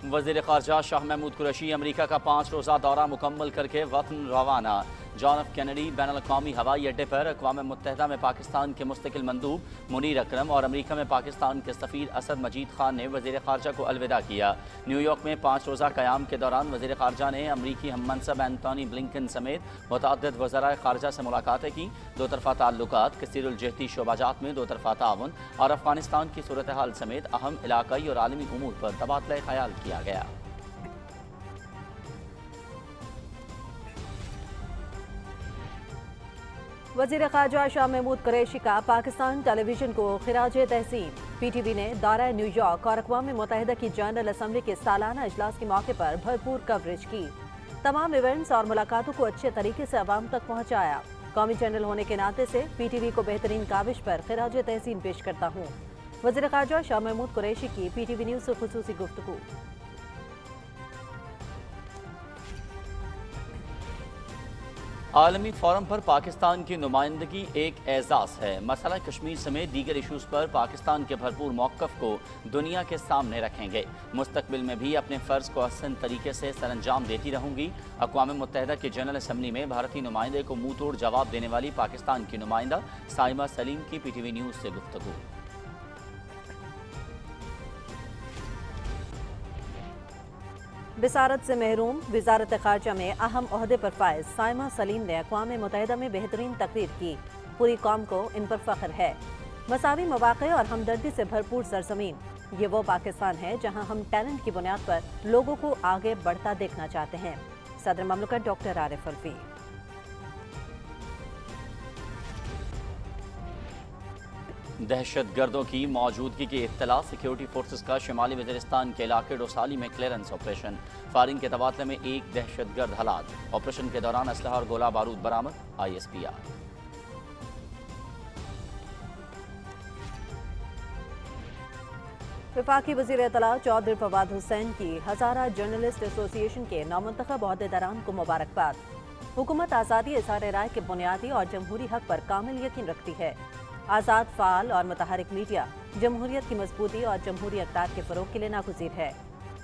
वज़ीर ख़ारजा शाह महमूद कुरैशी अमरीका का 5 रोज़ा दौरा मुकम्मल करके वतन रवाना। जॉन एफ कैनेडी बैनुल-अक़वामी हवाई अड्डे पर अक़वाम मुत्तहिदा में पाकिस्तान के मुस्तकिल मंदूब मुनीर अकरम और अमरीका में पाकिस्तान के सफ़ीर असद मजीद खान ने वज़ीर ख़ारजा को अलविदा किया। न्यूयॉर्क में 5 रोज़ा क़याम के दौरान वज़ीर ख़ारजा ने अमरीकी हम मनसब एंटोनी ब्लिंकन समेत मुतअद्दिद वज़राए ख़ारजा से मुलाकातें की। दो तरफ़ा ताल्लुकात, कसीरुल-जहती शोबाजात में दो तरफ़ा ताउन और अफ़ग़ानिस्तान की सूरत हाल समेत अहम इलाक़ाई और आलमी उमूर पर तबादला ख़याल किया गया। वज़ीर ख़ारजा शाह महमूद कुरैशी का पाकिस्तान टेलीविज़न को खिराज तहसीन। PTV ने दौरा न्यूयॉर्क और अक़वाम मुत्तहिदा की जनरल असम्बली के सालाना इजलास के मौके पर भरपूर कवरेज की। तमाम इवेंट्स और मुलाकातों को अच्छे तरीके से अवाम तक पहुँचाया। कौमी चैनल होने के नाते से PTV को बेहतरीन काविश पर खिराज तहसीन पेश करता हूँ। वज़ीर ख़ारजा शाह महमूद कुरैशी की PTV न्यूज़ से ख़ुसूसी गुफ्तगू। आलमी फोरम पर पाकिस्तान की नुमाइंदगी एक एजाज़ है। मसला कश्मीर समेत दीगर इशूज़ पर पाकिस्तान के भरपूर मौक़िफ़ को दुनिया के सामने रखेंगे। मुस्तक़बिल में भी अपने फ़र्ज़ को अहसन तरीके से सरअंजाम देती रहूँगी। अक़वाम मुत्तहिदा की जनरल असम्बली में भारतीय नुमाइंदे को मुँह तोड़ जवाब देने वाली पाकिस्तान की नुमाइंदा साइमा सलीम की PTV न्यूज़ से गुफ्तगू। बिसारत से महरूम वज़ारत ख़ारजा में अहम ओहदे पर फायज साइमा सलीम ने अक़वाम मुत्तहिदा में बेहतरीन तकरीर की। पूरी कौम को इन पर फ़ख्र है। मसावी मौक़े और हमदर्दी से भरपूर सरज़मीन, ये वो पाकिस्तान है जहाँ हम टैलेंट की बुनियाद पर लोगों को आगे बढ़ता देखना चाहते हैं। सदर ममलकत डॉक्टर आरिफ अलवी। दहशत गर्दों की मौजूदगी की इत्तला, सिक्योरिटी फोर्सेस का शिमाली वज़ीरिस्तान के इलाके डोसाली में क्लियरेंस ऑपरेशन। फायरिंग के तबादले में एक दहशत गर्द हलाक। ऑपरेशन के दौरान असलहा और गोला बारूद बरामद। ISPR। वफाकी वज़ीर इत्तला चौधरी फवाद हुसैन की हज़ारा जर्नलिस्ट एसोसिएशन के नौमुंतखब ओहदेदारान को मुबारकबाद। हुकूमत आज़ादी इज़हार राय के बुनियादी और जमहूरी हक पर कामिल यकीन रखती है। आज़ाद, फ़ाल और मुतहरिक मीडिया जमहूरियत की मजबूती और जमहूरी अक़दार के फ़रोग़ के लिए नागुज़ीर है।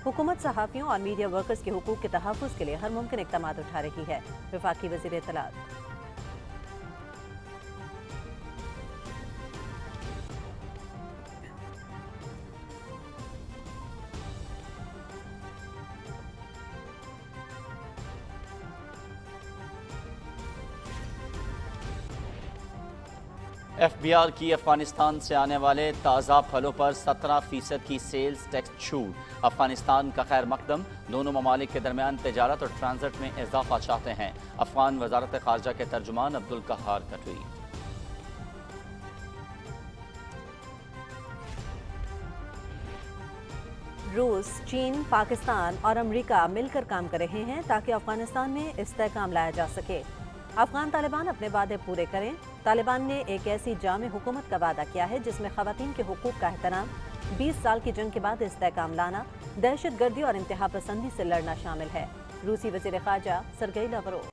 हुकूमत सहाफ़ियों और मीडिया वर्कर्स के हुकूक़ के तहफ़्फ़ुज़ के लिए हर मुमकिन इक़दामात उठा रही है। वफाकी वज़ीर इत्तलात। FBR की अफगानिस्तान से आने वाले ताज़ा फलों पर 17% की सेल्स टैक्स छूट। अफगानिस्तान का खैर मकदम दोनों ममालिक के दरमियान तजारत और ट्रांजिट में इजाफा चाहते हैं। अफगान वज़ारत ख़ारजा के तर्जुमान अब्दुल कहार का ट्वीट। रूस, चीन, पाकिस्तान और अमरीका मिलकर काम कर रहे हैं ताकि अफगानिस्तान में इस्तेहकाम लाया जा सके। अफगान तालिबान अपने वादे पूरे करें। तालिबान ने एक ऐसी जामे हुकूमत का वादा किया है जिसमें ख़वातीन के हुकूक का एहतराम, 20 साल की जंग के बाद इस्तेहकाम लाना, दहशत गर्दी और इंतहा पसंदी से लड़ना शामिल है। रूसी वज़ीर ख़ारजा सरगई लावरोव।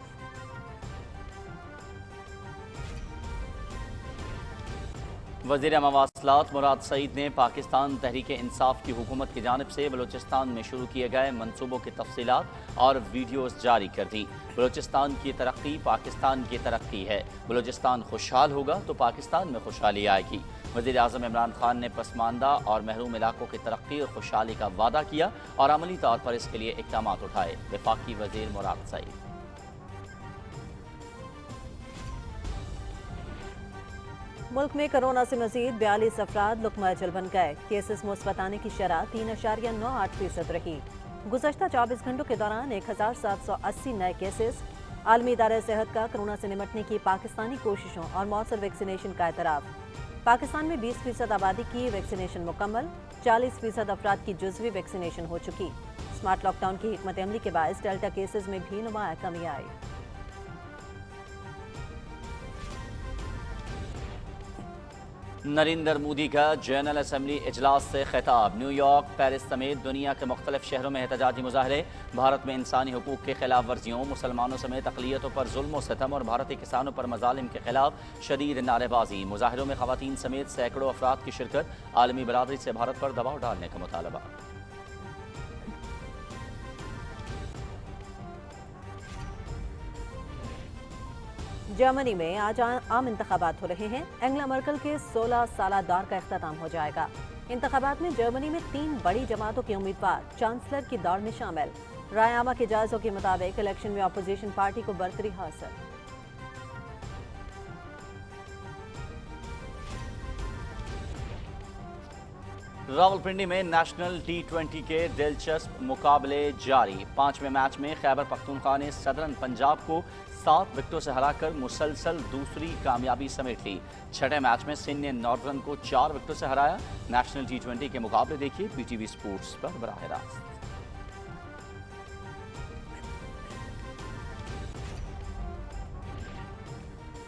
वज़ीर मवासलात मुराद सईद ने पाकिस्तान तहरीक इंसाफ की हुकूमत की जानिब से बलूचिस्तान में शुरू किए गए मंसूबों की तफसीलात और वीडियोज़ जारी कर दी। बलूचिस्तान की तरक्की पाकिस्तान की तरक्की है। बलूचिस्तान खुशहाल होगा तो पाकिस्तान में खुशहाली आएगी। वज़ीर आज़म इमरान खान ने पसमानदा और महरूम इलाकों की तरक्की और खुशहाली का वादा किया और अमली तौर पर इसके लिए इक़दामात उठाए। वफाकी वज़ीर मुराद सईद। मुल्क में कोरोना से मजीद 42 अफराद लुकमा अजल बन गए। केसेस मुस्बत आने की शरह 3.98% रही। गुज़श्ता 24 घंटों के दौरान 1780 नए केसेस। आलमी इदारे सेहत का कोरोना से निमटने की पाकिस्तानी कोशिशों और मौसर वैक्सीनेशन का एतराफ़। पाकिस्तान में 20% आबादी की वैक्सीनेशन मुकम्मल, 40% अफराद की जुज़वी वैक्सीनेशन हो चुकी। स्मार्ट लॉकडाउन की हिकमत अमली के बायस डेल्टा केसेस में भी नुमाया कमी आई। नरेंद्र मोदी का जनरल असम्बली इजलास से खिताब। न्यूयॉर्क, पेरिस समेत दुनिया के मुख्तलिफ शहरों में एहतजाजी मुजाहरे। भारत में इंसानी हुकूक के खिलाफ वर्जियों, मुसलमानों समेत अक़लियतों पर जुल्म सितम और भारतीय किसानों पर मजालिम के खिलाफ शदीद नारेबाजी। मुजाहरों में ख़वातीन समेत सैकड़ों अफराद की शिरकत। आलमी बरादरी से भारत पर दबाव डालने का मुतालबा। जर्मनी में आज आम इंतखाबात हो रहे हैं। एंगेला मर्कल के 16 साला दौर का इख्तिताम हो जाएगा। इंतखाबात में जर्मनी में 3 बड़ी जमातों के उम्मीदवार चांसलर की दौड़ में शामिल। राय आमा के जायजों के मुताबिक इलेक्शन में अपोजिशन पार्टी को बरतरी हासिल। रावलपिंडी में नेशनल T20 के दिलचस्प मुकाबले जारी। 5वें मैच में खैबर पख्तूनख्वा ने सदरन पंजाब को 7 विकेटों से हराकर मुसलसल दूसरी कामयाबी समेट ली। 6ठे मैच में सिंध ने नॉर्दर्न को 4 विकेटों से हराया। नेशनल T20 के मुकाबले देखिए PTV स्पोर्ट्स पर बराह रास्त।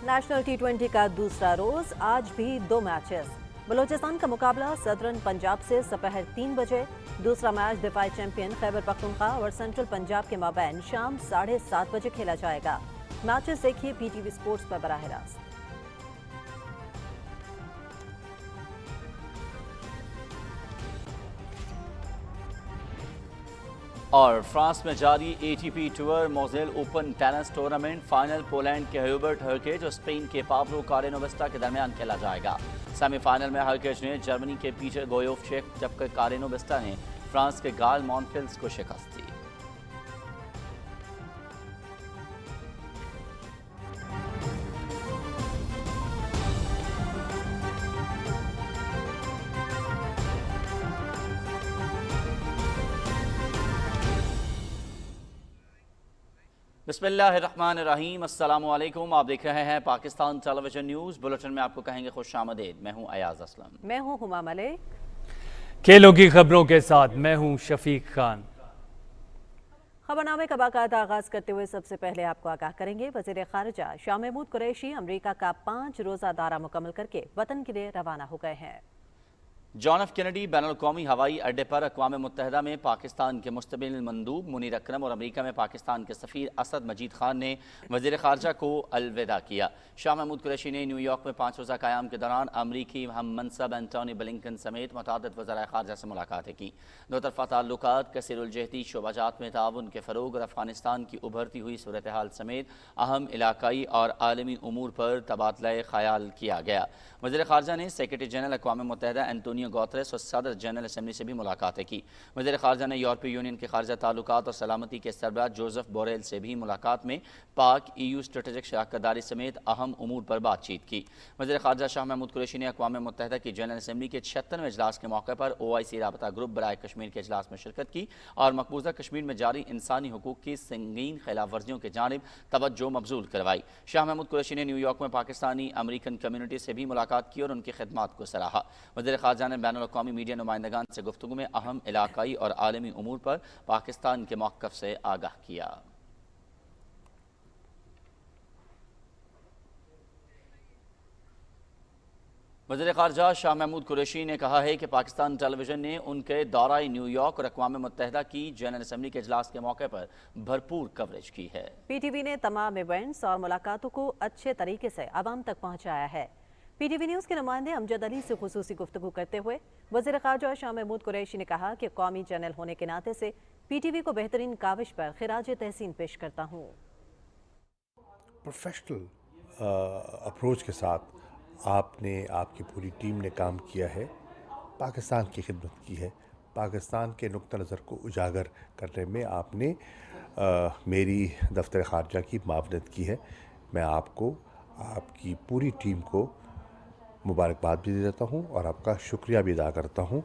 नेशनल T20 का दूसरा रोज आज भी 2 मैचेस। बलोचिस्तान का मुकाबला सदरन पंजाब से दोपहर 3 बजे। दूसरा मैच दिफाई चैंपियन खैबर पख्तूनख्वा और सेंट्रल पंजाब के माबैन शाम 7:30 बजे खेला जाएगा। मैचेस देखिए PTV स्पोर्ट्स पर बराह रास्त। और फ्रांस में जारी ATP टूर मोजेल open tennis tournament final Poland के ह्यूबर्ट हर्केज और स्पेन के पाब्लो कारेनोविस्टा के दरमियान खेला जाएगा। सेमीफाइनल में हर्केज ने जर्मनी के पीटर गोयोवचेक जबकि कारेनोविस्टा ने फ्रांस के गाल मॉनफिल्स को शिकस्त दी। बिस्मिल्लाहिर्रहमानिर्रहीम, अस्सलाम वालेकुम। आप देख रहे हैं पाकिस्तान टेलीविजन न्यूज़। बुलेटिन में आपको कहेंगे खुश आमदीद। मैं हूं अयाज असलम। मैं हूं हुमा मलिक। खेलों की खबरों के साथ मैं हूं शफीक खान। खबरनामे का बाकायदा आगाज करते हुए सबसे पहले आपको आगाह करेंगे वज़ीर ख़ारिजा शाह महमूद कुरैशी अमरीका का 5 रोज़ा दौरा मुकम्मल करके वतन के लिए रवाना हो गए हैं। जॉन एफ कैनेडी बैनुल-अक़वामी हवाई अड्डे पर अक़वाम मुत्तहिदा में पाकिस्तान के मुस्तबिल मंदूब मुनीर अकरम और अमरीका में पाकिस्तान के सफ़ीर असद मजीद खान ने वज़ीर ख़ारिजा को अलविदा किया। शाह महमूद कुरैशी ने न्यूयॉर्क में 5 रोज़ा क़याम के दौरान अमरीकी हम मनसब एंटोनी ब्लिंकन समेत मुतअद्दिद वज़राए ख़ारिजा से मुलाकातें की। दो तरफ़ा ताल्लुकात, कसीरुल-जहती शोबाजात में ताउन के फ़रोग़ और अफ़गानिस्तान की उभरती हुई सूरत हाल समेत अहम इलाकाई और आलमी उमूर पर तबादला ख़याल किया गया। वज़ीर ख़ारिजा ने सेक्रेटरी जनरल अक़वाम मुत्तहिदा एंटोनियो गुतेरेस और सदर जनरल असम्बली से भी मुलाकातें की। वज़ीर ख़ारिजा ने यूरोपीय यूनियन के ख़ारिजा ताल्लुकात और सलामती के सरबराह जोसेफ बोरेल से भी मुलाकात में पाक EU स्ट्रेटेजिक शराकतदारी समेत अहम उमूर पर बातचीत की। वज़ीर ख़ारिजा शाह महमूद कुरैशी ने अक़वाम मुत्तहिदा की जनरल असम्बली के 76वें इजलास के मौके पर OIC राबता ग्रुप बराए कश्मीर के इजलास में शिरकत की और मकबूजा कश्मीर में जारी इंसानी हुकूक की संगीन खिलाफ वर्जियों की जानिब तवज्जो मबजूल करवाई। शाह महमूद कुरैशी ने न्यूयॉर्क में पाकिस्तानी अमरीकन कम्यूनिटी से भी मुलाकात की और उनकी खिदमात को सराहा। वज़ीर ख़ारिजा ने बैनुल-अक़वामी मीडिया नुमाइंदगान से गुफ्तगू में अहम इलाकाई और आलमी उमूर पर पाकिस्तान के मौक़िफ़ से आगाह किया। वज़ीर ख़ारिजा शाह महमूद कुरैशी ने कहा है कि पाकिस्तान टेलीविज़न ने उनके दौराए न्यूयॉर्क और अक़वाम मुत्तहिदा की जनरल असम्बली के इजलास के मौके पर भरपूर कवरेज की है। PTV ने तमाम इवेंट्स और मुलाकातों को अच्छे तरीके से आवाम तक पहुँचाया है। PTV न्यूज़ के नुमाइंदे अमजद अली से खुसूसी गुफ्तगू करते हुए वज़ीर ख़ारिजा शाह महमूद कुरैशी ने कहा कि कौमी चैनल होने के नाते से PTV को बेहतरीन काविश पर खिराज तहसीन पेश करता हूँ। प्रोफेशनल अप्रोच के साथ आपने, आपकी पूरी टीम ने काम किया है, पाकिस्तान की खिदमत की है। पाकिस्तान के नुक्ता नज़र को उजागर करने में आपने मेरी दफ्तर ख़ारिजा की मावनत की है। मैं आपको, आपकी पूरी टीम को मुबारकबाद भी दे देता हूँ और आपका शुक्रिया भी अदा करता हूँ।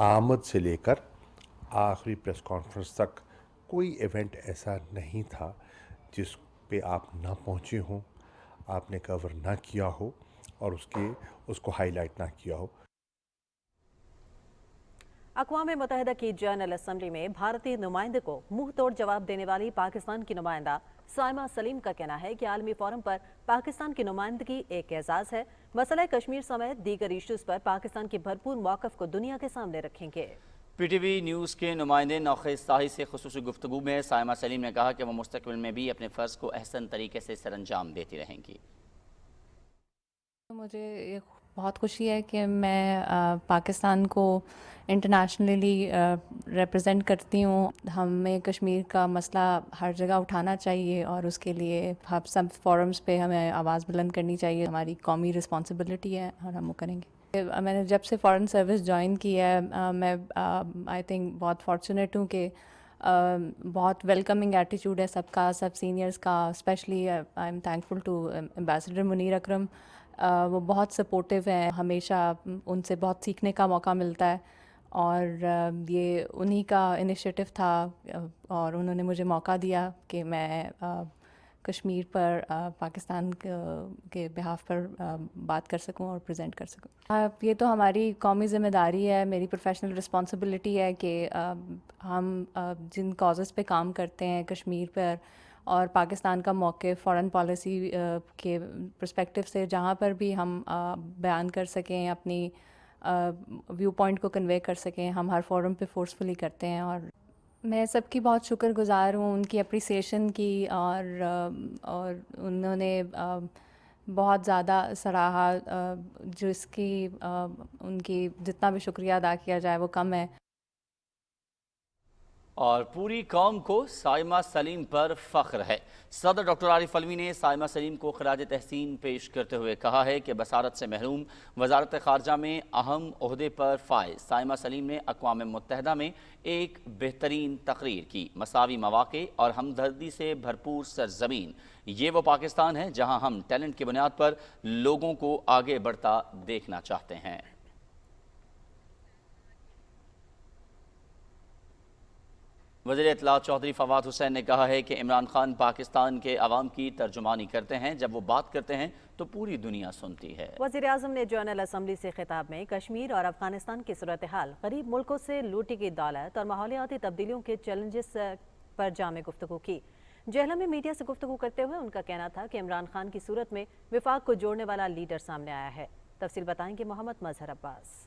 आमद से लेकर आखिरी प्रेस कॉन्फ्रेंस तक कोई इवेंट ऐसा नहीं था जिस पे आप ना पहुँचे हों, आपने कवर ना किया हो और उसको हाईलाइट ना किया हो। अक़वाम मुत्तहिदा की जनरल असम्बली में भारतीय नुमाइंदे को मुंह तोड़ जवाब देने वाली पाकिस्तान की नुमाइंदा साइमा सलीम का कहना है कि आलमी फोरम पर पाकिस्तान की नुमाइंदगी एक एजाज़ है। मसला कश्मीर समेत दीगर इश्यूज़ पर पाकिस्तान की भरपूर मौक़िफ़ को दुनिया के सामने रखेंगे। PTV न्यूज़ के नुमाइंदे नौखेज़ साही से खुसूसी गुफ्तगू में साइमा सलीम ने कहा कि वह मुस्तक़बिल में भी अपने फ़र्ज़ को अहसन तरीके से सरअंजाम देती रहेंगी। मुझे ये بہت خوشی ہے کہ میں پاکستان کو انٹرنیشنلی ریپرزینٹ کرتی ہوں. ہمیں کشمیر کا مسئلہ ہر جگہ اٹھانا چاہیے اور اس کے لیے سب فورمز پہ ہمیں آواز بلند کرنی چاہیے. ہماری قومی رسپانسبلٹی ہے اور ہم وہ کریں گے. میں نے جب سے فارن سروس جوائن کی ہے میں آئی تھنک بہت فارچونیٹ ہوں کہ بہت ویلکمنگ ایٹیچیوڈ ہے سب کا, سب سینئرس کا. Especially I am thankful to ambassador Munir Akram. وہ بہت سپورٹیو ہیں, ہمیشہ ان سے بہت سیکھنے کا موقع ملتا ہے اور یہ انہی کا انیشیٹو تھا اور انہوں نے مجھے موقع دیا کہ میں کشمیر پر پاکستان کے بہاف پر بات کر سکوں اور پریزنٹ کر سکوں. یہ تو ہماری قومی ذمہ داری ہے, میری پروفیشنل رسپانسبلٹی ہے کہ ہم جن کازز پہ کام کرتے ہیں کشمیر پر اور پاکستان کا موقف فارن پالیسی کے پرسپیکٹو سے جہاں پر بھی ہم بیان کر سکیں, اپنی ویو پوائنٹ کو کنوے کر سکیں, ہم ہر فورم پہ فورسفلی کرتے ہیں. اور میں سب کی بہت شکر گزار ہوں, ان کی اپریسیشن کی, اور انہوں نے بہت زیادہ سراہا, جس کی ان کی جتنا بھی شکریہ ادا کیا جائے وہ کم ہے. اور پوری قوم کو سائمہ سلیم پر فخر ہے. صدر ڈاکٹر عارف علوی نے سائمہ سلیم کو خراج تحسین پیش کرتے ہوئے کہا ہے کہ بصارت سے محروم وزارت خارجہ میں اہم عہدے پر فائز سائمہ سلیم نے اقوام متحدہ میں ایک بہترین تقریر کی. مساوی مواقع اور ہمدردی سے بھرپور سرزمین, یہ وہ پاکستان ہے جہاں ہم ٹیلنٹ کی بنیاد پر لوگوں کو آگے بڑھتا دیکھنا چاہتے ہیں. وزیر اطلاعات چودھری فواد حسین نے کہا ہے کہ عمران خان پاکستان کے عوام کی ترجمانی کرتے ہیں, جب وہ بات کرتے ہیں تو پوری دنیا سنتی ہے. وزیر اعظم نے جنرل اسمبلی سے خطاب میں کشمیر اور افغانستان کی صورتحال, غریب ملکوں سے لوٹی گئی دولت اور ماحولیاتی تبدیلیوں کے چیلنجز پر جامع گفتگو کی. جہلم میں میڈیا سے گفتگو کرتے ہوئے ان کا کہنا تھا کہ عمران خان کی صورت میں وفاق کو جوڑنے والا لیڈر سامنے آیا ہے. تفصیل بتائیں گے محمد مظہر عباس.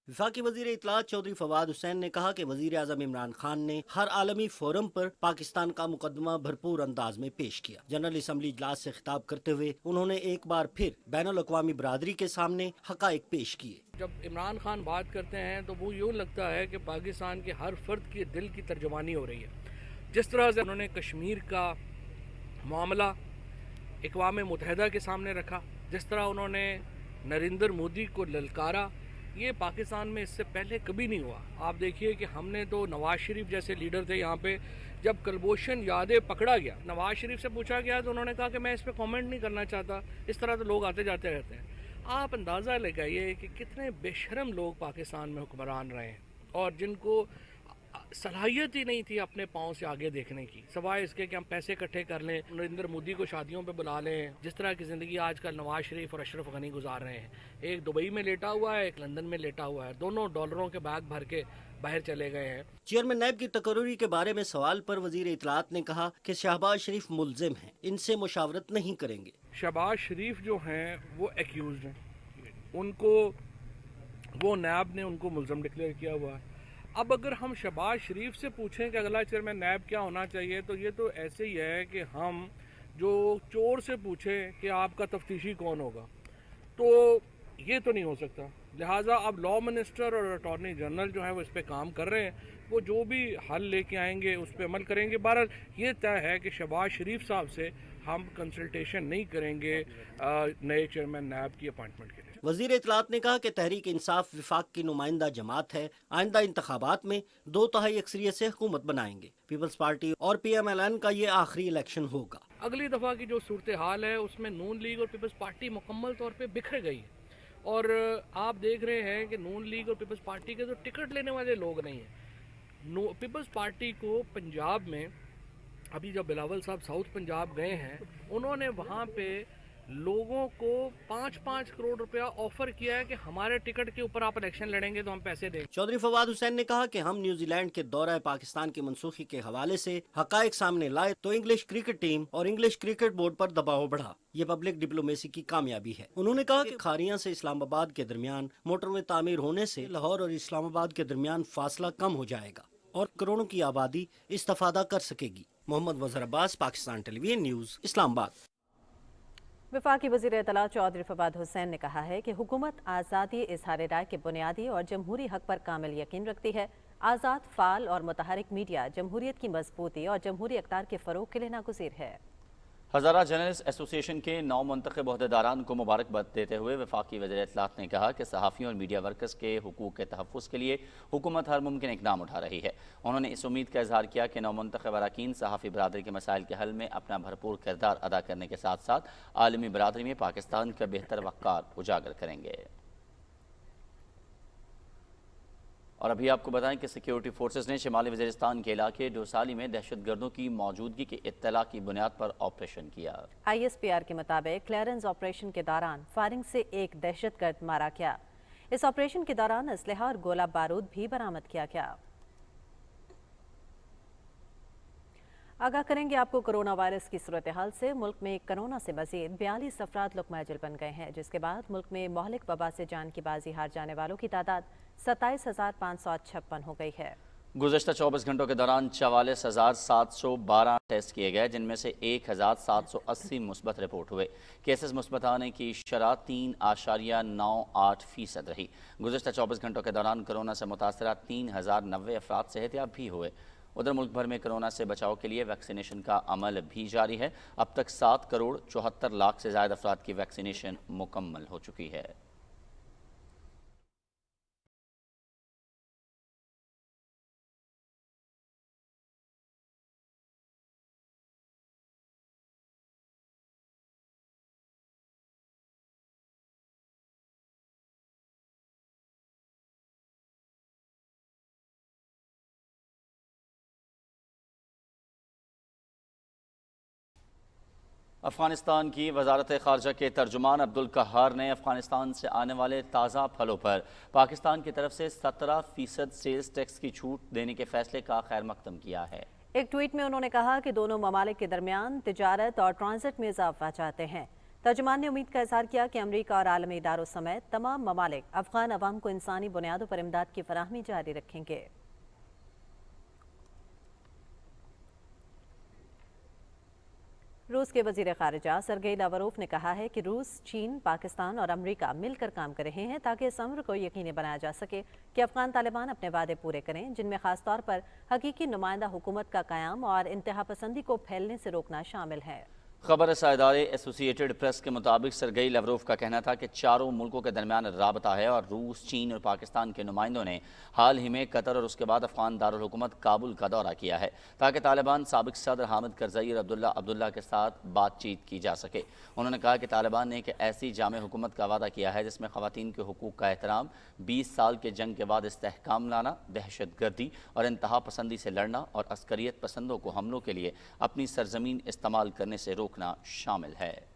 وفاقی وزیر اطلاعات چودھری فواد حسین نے کہا کہ وزیر اعظم عمران خان نے ہر عالمی فورم پر پاکستان کا مقدمہ بھرپور انداز میں پیش کیا. جنرل اسمبلی اجلاس سے خطاب کرتے ہوئے انہوں نے ایک بار پھر بین الاقوامی برادری کے سامنے حقائق پیش کیے. جب عمران خان بات کرتے ہیں تو وہ یوں لگتا ہے کہ پاکستان کے ہر فرد کے دل کی ترجمانی ہو رہی ہے. جس طرح سے انہوں نے کشمیر کا معاملہ اقوام متحدہ کے سامنے رکھا, جس طرح انہوں نے نریندر مودی کو للکارا, یہ پاکستان میں اس سے پہلے کبھی نہیں ہوا. آپ دیکھیے کہ ہم نے تو نواز شریف جیسے لیڈر تھے یہاں پہ, جب کلبھوشن یادو پکڑا گیا, نواز شریف سے پوچھا گیا تو انہوں نے کہا کہ میں اس پہ کامنٹ نہیں کرنا چاہتا. اس طرح تو لوگ آتے جاتے رہتے ہیں. آپ اندازہ لگائیے کہ کتنے بے شرم لوگ پاکستان میں حکمران رہے ہیں اور جن کو صلاحیت ہی نہیں تھی اپنے پاؤں سے آگے دیکھنے کی, سوائے اس کے کہ ہم پیسے اکٹھے کر لیں, نریندر مودی کو شادیوں پہ بلا لیں. جس طرح کی زندگی آج کل نواز شریف اور اشرف غنی گزار رہے ہیں, ایک دبئی میں لیٹا ہوا ہے, ایک لندن میں لیٹا ہوا ہے, دونوں ڈالروں کے بیگ بھر کے باہر چلے گئے ہیں. چیئرمین نیب کی تقرری کے بارے میں سوال پر وزیر اطلاعات نے کہا کہ شہباز شریف ملزم ہیں, ان سے مشاورت نہیں کریں گے. شہباز شریف جو ہیں وہ ایکیوزڈ ہیں, ان کو وہ نیب نے ان کو ملزم ڈکلیئر کیا ہوا ہے. اب اگر ہم شہباز شریف سے پوچھیں کہ اگلا چیئرمین نیب کیا ہونا چاہیے, تو یہ تو ایسے ہی ہے کہ ہم جو چور سے پوچھیں کہ آپ کا تفتیشی کون ہوگا, تو یہ تو نہیں ہو سکتا. لہٰذا اب لا منسٹر اور اٹارنی جنرل جو ہیں وہ اس پہ کام کر رہے ہیں, وہ جو بھی حل لے کے آئیں گے اس پہ عمل کریں گے. بہرحال یہ طے ہے کہ شہباز شریف صاحب سے ہم کنسلٹیشن نہیں کریں گے نئے چیئرمین نیب کی اپائنٹمنٹ کے لیے. وزیر اطلاعات نے کہا کہ تحریک انصاف وفاق کی نمائندہ جماعت ہے, آئندہ انتخابات میں 2/3 اکثریت سے حکومت بنائیں گے. پیپلز پارٹی اور پی ایم ایل این کا یہ آخری الیکشن ہوگا. اگلی دفعہ کی جو صورتحال ہے اس میں نون لیگ اور پیپلز پارٹی مکمل طور پہ بکھر گئی ہے, اور آپ دیکھ رہے ہیں کہ نون لیگ اور پیپلز پارٹی کے تو ٹکٹ لینے والے لوگ نہیں ہیں. پیپلز پارٹی کو پنجاب میں ابھی جب بلاول صاحب ساؤتھ پنجاب گئے ہیں, انہوں نے وہاں پہ لوگوں کو 5-5 کروڑ روپیہ آفر کیا ہے کہ ہمارے ٹکٹ کے اوپر آپ الیکشن لڑیں گے تو ہم پیسے دیں گے. چودھری فواد حسین نے کہا کہ ہم نیوزی لینڈ کے دورہ پاکستان کی منسوخی کے حوالے سے حقائق سامنے لائے تو انگلش کرکٹ ٹیم اور انگلش کرکٹ بورڈ پر دباؤ بڑھا. یہ پبلک ڈپلومیسی کی کامیابی ہے. انہوں نے کہا کہ کھاریاں سے اسلام آباد کے درمیان موٹر وے تعمیر ہونے سے لاہور اور اسلام آباد کے درمیان فاصلہ کم ہو جائے گا اور کروڑوں کی آبادی استفادہ کر سکے گی. محمد مظہر عباس, پاکستان ٹیلی ویژن نیوز, اسلام آباد. वफाकी वज़ीर इत्तला चौधरी फवाद हुसैन ने कहा है कि हुकूमत आज़ादी इजहार राय के बुनियादी और जमहूरी हक पर कामिल यकीन रखती है। आज़ाद, फाल और मुतहरिक मीडिया जमहूरियत की मजबूती और जमहूरी अख्तार के फ़रोग के लिए नागुज़ीर है। हज़ारा जर्नलिस्ट एसोसिएशन के 9 मुंतखब ओहदेदारान को मुबारकबाद देते हुए वफाकी वज़ीर इत्तलात ने कहा कि सहाफ़ियों और मीडिया वर्कर्स के हुकूक के तहफ़्फ़ुज़ के लिए हुकूमत हर मुमकिन इक़दाम उठा रही है। उन्होंने इस उम्मीद का इजहार किया कि 9 मुंतखब अरकान सहाफ़ी बरादरी के मसाइल के हल में अपना भरपूर किरदार अदा करने के साथ साथ आलमी बरादरी में पाकिस्तान का बेहतर वक़ार उजागर करेंगे। और अभी आपको बताएं कि सिक्योरिटी फोर्सेस ने शिमाली वज़ीरिस्तान के इलाके डोसाली में दहशतगर्दों की मौजूदगी की इत्तला की बुनियाद पर ऑपरेशन किया। ISPR के मुताबिक क्लियरेंस ऑपरेशन के दौरान फायरिंग से एक दहशतगर्द मारा गया। इस ऑपरेशन के दौरान असलहा और गोला बारूद भी बरामद किया गया। आगाह करेंगे आपको कोरोना वायरस की सूरत हाल से। मुल्क में कोरोना से मजीद 42 अफराद लुक़मा अजल बन गए हैं, जिसके बाद मुल्क में मोहलिक वबा से जान की बाजी हार जाने वालों की तादाद 27,556 हो गई है। गुज़श्ता 24 घंटों के दौरान 44,712 टेस्ट किए गए, जिनमें से 1,780 मुस्बत रिपोर्ट हुए। केसेस मुस्बत आने की शरह 3.98% रही। गुज़श्ता 24 घंटों के दौरान कोरोना से मुतासरा 3090 अफराद सेहतयाब भी हुए। उधर मुल्क भर में कोरोना से बचाव के लिए वैक्सीनेशन का अमल भी जारी है। अब तक 7,74,00,000 से ज़्यादा अफराद की वैक्सीनेशन मुकम्मल हो चुकी है। अफगानिस्तान की वजारत ख़ारजा के तर्जुमान अब्दुल कहार ने अफगानिस्तान से आने वाले ताज़ा फलों पर पाकिस्तान की तरफ से 17% सेल्स टैक्स की छूट देने के फैसले का खैर मकदम किया है। एक ट्वीट में उन्होंने कहा कि दोनों ममालिक के दरमियान तिजारत और ट्रांजिट में इजाफा चाहते हैं। तर्जुमान ने उम्मीद का इजहार किया कि अमरीका और आलमी इदारों समेत तमाम ममालिक अफगान अवाम को इंसानी बुनियादों पर इमदाद की फराहमी जारी रखेंगे। रूस के वजीर खारिजा सरगेई लावरोफ ने कहा है कि रूस, चीन, पाकिस्तान और अमेरिका मिलकर काम कर रहे हैं ताकि इस अमर को यकीनी बनाया जा सके कि अफगान तालिबान अपने वादे पूरे करें, जिनमें खास तौर पर हकीकी नुमाइंदा हुकूमत का क़याम और इंतहा पसंदी को फैलने से रोकना शामिल है। खबर रसाइदारे एसोसिएटेड प्रेस के मुताबिक सरगेई लवरोफ का कहना था कि चारों मुल्कों के दरमियान राबता है और रूस, चीन और पाकिस्तान के नुमाइंदों ने हाल ही में कतर और उसके बाद अफगान दारुल हुकूमत काबुल का दौरा किया है ताकि तालिबान साबिक सदर हामिद करजई और अब्दुल्ला के साथ बातचीत की जा सके। उन्होंने कहा कि तालिबान ने एक ऐसी जामे हुकूमत का वादा किया है जिसमें ख़वातीन के हुकूक का एहतराम, 20 साल के जंग के बाद इस्तेहकाम लाना, दहशतगर्दी और इंतहा पसंदी से लड़ना और अस्करियत पसंदों को हमलों के लिए अपनी सरजमीन इस्तेमाल करने से रोकना शामिल है।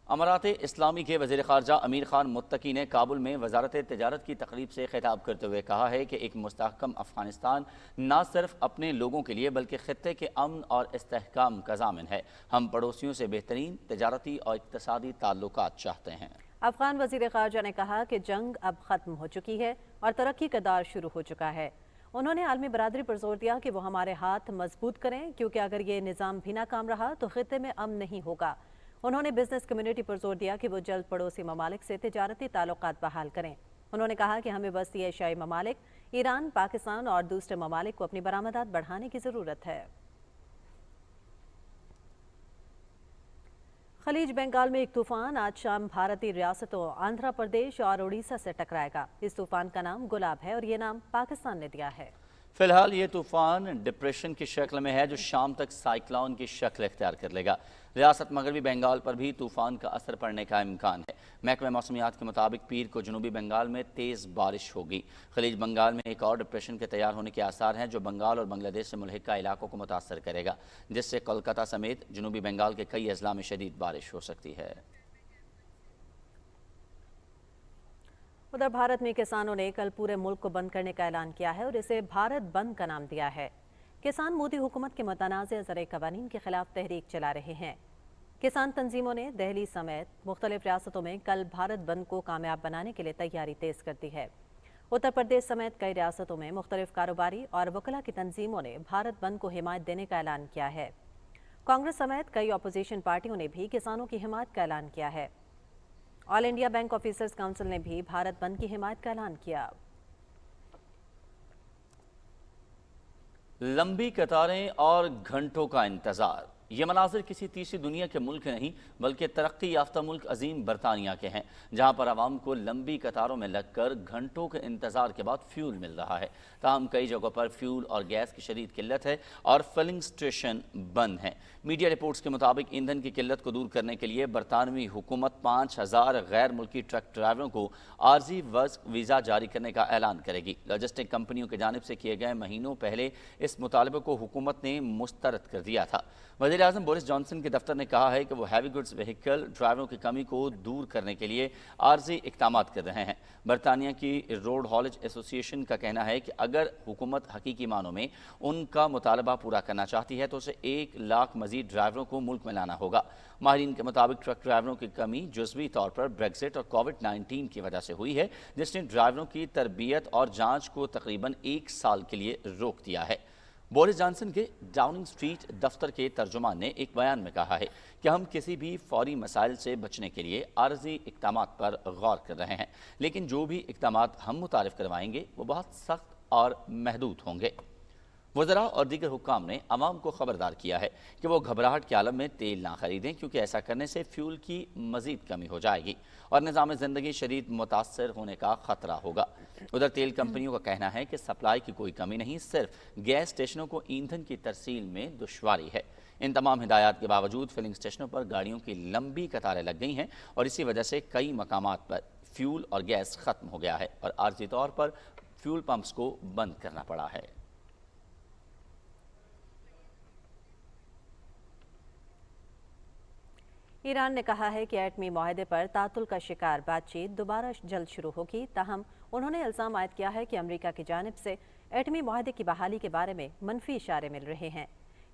अमारात इस्लामी के वज़ीर ख़ारजा अमीर खान मुत्तकी ने काबुल में वजारत तिजारत की तकरीब से खिताब करते हुए कहा है कि एक मुस्तहकम अफ़गानिस्तान न सिर्फ अपने लोगों के लिए बल्कि ख़ित्ते के अमन और इस्तेहकाम का ज़ामिन है। हम पड़ोसियों से बेहतरीन तिजारती और इक़्तिसादी ताल्लुकात चाहते हैं। अफ़गान वज़ीर ख़ारजा ने कहा कि जंग अब ख़त्म हो चुकी है और तरक्की का दौर शुरू हो चुका है। उन्होंने आलमी बरादरी पर जोर दिया कि वो हमारे हाथ मजबूत करें, क्योंकि अगर ये निज़ाम भी नाकाम रहा तो खित्ते में अमन नहीं होगा। उन्होंने बिजनेस कम्युनिटी पर जोर दिया कि वो जल्द पड़ोसी ममालिक से तिजारती ताल्लुकात बहाल करें। उन्होंने कहा कि हमें वस्ती एशियाई ममालिक, ईरान, पाकिस्तान और दूसरे ममालिक को अपनी बरामदात बढ़ाने की ज़रूरत है। खलीज बंगाल में एक तूफान आज शाम भारतीय रियासतों आंध्र प्रदेश और उड़ीसा से टकराएगा। इस तूफान का नाम गुलाब है और ये नाम पाकिस्तान ने दिया है। फिलहाल ये तूफान डिप्रेशन की शक्ल में है जो शाम तक साइक्लोन की शक्ल इख्तियार कर लेगा। रियासत मगरबी बंगाल पर भी तूफान का असर पड़ने का इम्कान है। महकमे मौसमियात के मुताबिक पीर को जनूबी बंगाल में तेज़ बारिश होगी। खलीज बंगाल में एक और डिप्रेशन के तैयार होने के आसार हैं जो बंगाल और बांग्लादेश से मुल्हिका इलाकों को मुतासर करेगा, जिससे कोलकाता समेत जनूबी बंगाल के कई अजला में शदीद बारिश हो सकती है। उधर भारत में किसानों ने कल पूरे मुल्क को बंद करने का ऐलान किया है और इसे भारत बंद का नाम दिया है। किसान मोदी हुकूमत के मुतनाज़ ज़रई क़वानीन के खिलाफ तहरीक चला रहे हैं। किसान तंजीमों ने दिल्ली समेत मुख्तलिफ रियासतों में कल भारत बंद को कामयाब बनाने के लिए तैयारी तेज़ कर दी है। उत्तर प्रदेश समेत कई रियासतों में मुख्तलिफ कारोबारी और वकला की तंजीमों ने भारत बंद को हिमायत देने का ऐलान किया है। कांग्रेस समेत कई अपोजिशन पार्टियों ने भी किसानों की हिमायत का ऐलान किया है। All India bank officers council ने भी भारत बंद की हिमायत का ऐलान किया। लंबी कतारें और घंटों का इंतजार, ये मनाजिर किसी तीसरी दुनिया के मुल्क नहीं बल्कि तरक्की याफ्ता मुल्क अजीम बरतानिया के हैं, जहां पर आवाम को लंबी कतारों में लगकर घंटों के इंतजार के बाद फ्यूल मिल रहा है। ताहम कई जगहों पर फ्यूल और गैस की शदीद किल्लत है और फिलिंग स्टेशन बंद हैं। मीडिया रिपोर्ट्स के मुताबिक ईंधन की किल्लत को दूर करने के लिए बरतानवी हुकूमत 5000 गैर मुल्की ट्रक ड्राइवरों को आर्जी वीज़ा जारी करने का ऐलान करेगी। लॉजिस्टिक कंपनियों की जानिब से किए गए महीनों पहले इस मुतालबे को हुकूमत ने मुस्तरद कर दिया था। वज़ीर आज़म बोरिस जॉनसन के दफ्तर ने कहा है कि वो हैवी गुड्स व्हीकल ड्राइवरों की कमी को दूर करने के लिए आर्जी इक़दामात कर रहे हैं। बरतानिया की रोड हॉलेज एसोसिएशन का कहना है कि अगर हुकूमत हकीकी मानों में उनका मुतालबा पूरा करना चाहती है तो उसे 1 लाख मजीद ड्राइवरों को मुल्क में लाना होगा। माहिरीन के मुताबिक ट्रक ड्राइवरों की कमी जुज़वी तौर पर ब्रेक्जिट और कोविड-19 की वजह से हुई है, जिसने ड्राइवरों की तरबियत और जाँच को तकरीबन 1 साल के लिए रोक दिया है। बोरिस जॉनसन के डाउनिंग स्ट्रीट दफ्तर के तर्जुमान ने एक बयान में कहा है कि हम किसी भी फौरी मसाइल से बचने के लिए आर्जी इक़दामात पर गौर कर रहे हैं, लेकिन जो भी इक़दामात हम मुतारिफ करवाएंगे वो बहुत सख्त और महदूद होंगे। वज़रा और दीगर हुक्काम ने अवाम को खबरदार किया है कि वो घबराहट के आलम में तेल ना खरीदें, क्योंकि ऐसा करने से फ्यूल की मज़ीद कमी हो जाएगी और निज़ाम ज़िंदगी शदीद मुतासर होने का ख़तरा होगा। उधर तेल कंपनियों का कहना है कि सप्लाई की कोई कमी नहीं, सिर्फ गैस स्टेशनों को ईंधन की तरसील में दुश्वारी है। इन तमाम हिदायत के बावजूद फिलिंग स्टेशनों पर गाड़ियों की लंबी कतारें लग गई हैं और इसी वजह से कई मकामात पर फ्यूल और गैस ख़त्म हो गया है और आर्जी तौर पर फ्यूल पंप्स को बंद करना पड़ा है। ईरान ने कहा है कि एटमी माहदे पर तातुल का शिकार बातचीत दोबारा जल्द शुरू होगी। ताहम उन्होंने इल्ज़ाम आयद किया है कि अमेरिका की जानिब से एटमी माहदे की बहाली के बारे में मनफी इशारे मिल रहे हैं।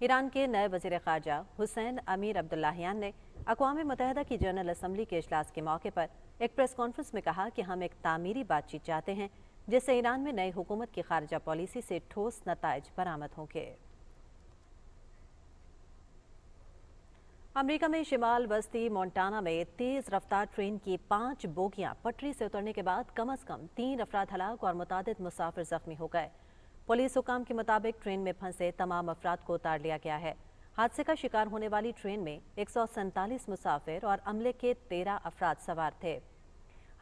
ईरान के नए वज़ीर ख़ारजा हुसैन अमीर अब्दुल्लाहियान ने अक़वाम मुत्तहिदा की जनरल असम्बली के इजलास के मौके पर एक प्रेस कॉन्फ्रेंस में कहा कि हम एक तामीरी बातचीत चाहते हैं जिससे ईरान में नई हुकूमत की खारजा पॉलिसी से ठोस नताइज बरामद होंगे। अमेरिका में शिमाल वस्ती मोंटाना में तेज रफ्तार ट्रेन की 5 बोगियां पटरी से उतरने के बाद कम से कम 3 अफराद हलाक और मुतादिद मुसाफिर जख्मी हो गए। पुलिस हुकाम के मुताबिक ट्रेन में फंसे तमाम अफराद को उतार लिया गया है। हादसे का शिकार होने वाली ट्रेन में 147 मुसाफिर और अमले के 13 अफराद सवार थे।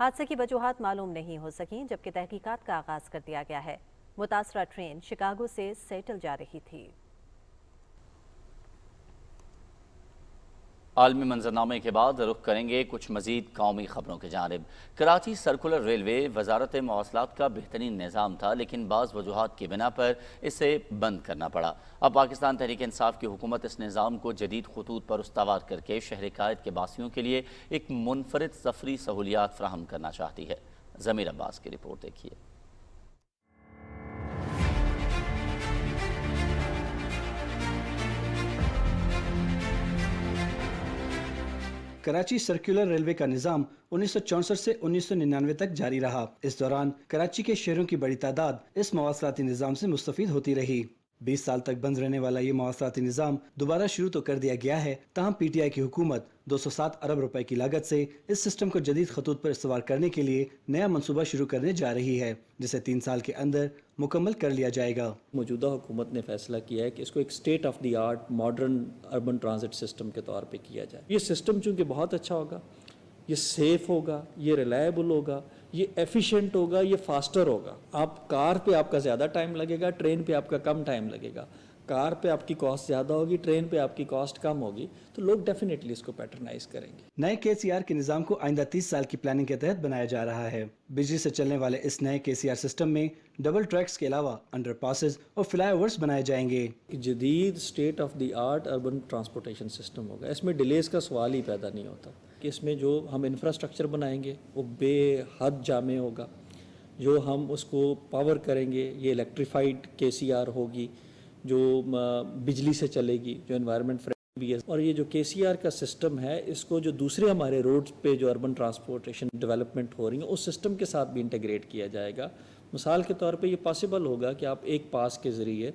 हादसे की वजूहात मालूम नहीं हो सकी, जबकि तहकीकात का आगाज कर दिया गया है। मुतासरा ट्रेन शिकागो से सेटल जा रही थी। आलमी मंजरनामे के बाद रुख करेंगे कुछ मजीद कौमी खबरों की जानिब। कराची सर्कुलर रेलवे वजारत मवासलात का बेहतरीन निज़ाम था, लेकिन बाज़ वजूहात की बिना पर इसे बंद करना पड़ा। अब पाकिस्तान तहरीक इंसाफ की हुकूमत इस निज़ाम को जदीद खतूत पर उस्तवार करके शहर कायद के बासियों के लिए एक मुनफरिद सफरी सहूलियात फराहम करना चाहती है। ज़मीर अब्बास की रिपोर्ट देखिए। कराची सर्कुलर रेलवे का निज़ाम 1964 से 1999 तक जारी रहा। इस दौरान कराची के शहरों की बड़ी तादाद इस मवासलाती निज़ाम से मुस्तफ़ीद होती रही। 20 साल तक बंद रहने वाला ये मवासलाती निज़ाम दोबारा शुरू तो कर दिया गया है, ताहम PTI की हुकूमत 207 अरब रुपए की लागत से इस सिस्टम को जदीद खतूत पर इस्तेमाल करने के लिए नया मंसूबा शुरू करने जा रही है, जिसे 3 साल के अंदर मुकम्मल कर लिया जाएगा। मौजूदा हुकूमत ने फैसला किया है कि इसको एक state of the art modern urban transit system के तौर पे किया जाए। ये सिस्टम चूँकि बहुत अच्छा होगा, ये सेफ होगा, ये रिलायबल होगा, ये एफिशिएंट होगा, ये फास्टर होगा। आप कार पे आपका ज़्यादा टाइम लगेगा, ट्रेन पे आपका कम टाइम लगेगा। कार पे आपकी कॉस्ट ज़्यादा होगी, ट्रेन पे आपकी कॉस्ट कम होगी, तो लोग डेफिनेटली इसको पैटर्नाइज करेंगे। नए KCR के निज़ाम को आइंदा 30 साल की प्लानिंग के तहत बनाया जा रहा है। बिजली से चलने वाले इस नए KCR सिस्टम में डबल ट्रैक्स के अलावा अंडर पासेस और फ्लाईओवर्स बनाए जाएंगे। जदीद state of the art urban transportation system होगा। इसमें डिलेस का सवाल ही पैदा नहीं होता कि इसमें जो हम इंफ्रास्ट्रक्चर बनाएंगे वो बेहद जामे होगा। जो हम उसको पावर करेंगे, ये इलेक्ट्रीफाइड KCR होगी जो बिजली से चलेगी, जो एनवायरनमेंट फ्रेंडली भी है। और ये जो KCR का सिस्टम है, इसको जो दूसरे हमारे रोड्स पे जो अर्बन ट्रांसपोर्टेशन डेवलपमेंट हो रही है उस सिस्टम के साथ भी इंटीग्रेट किया जाएगा। مثال کے طور پہ یہ پاسبل ہوگا کہ آپ ایک پاس کے ذریعے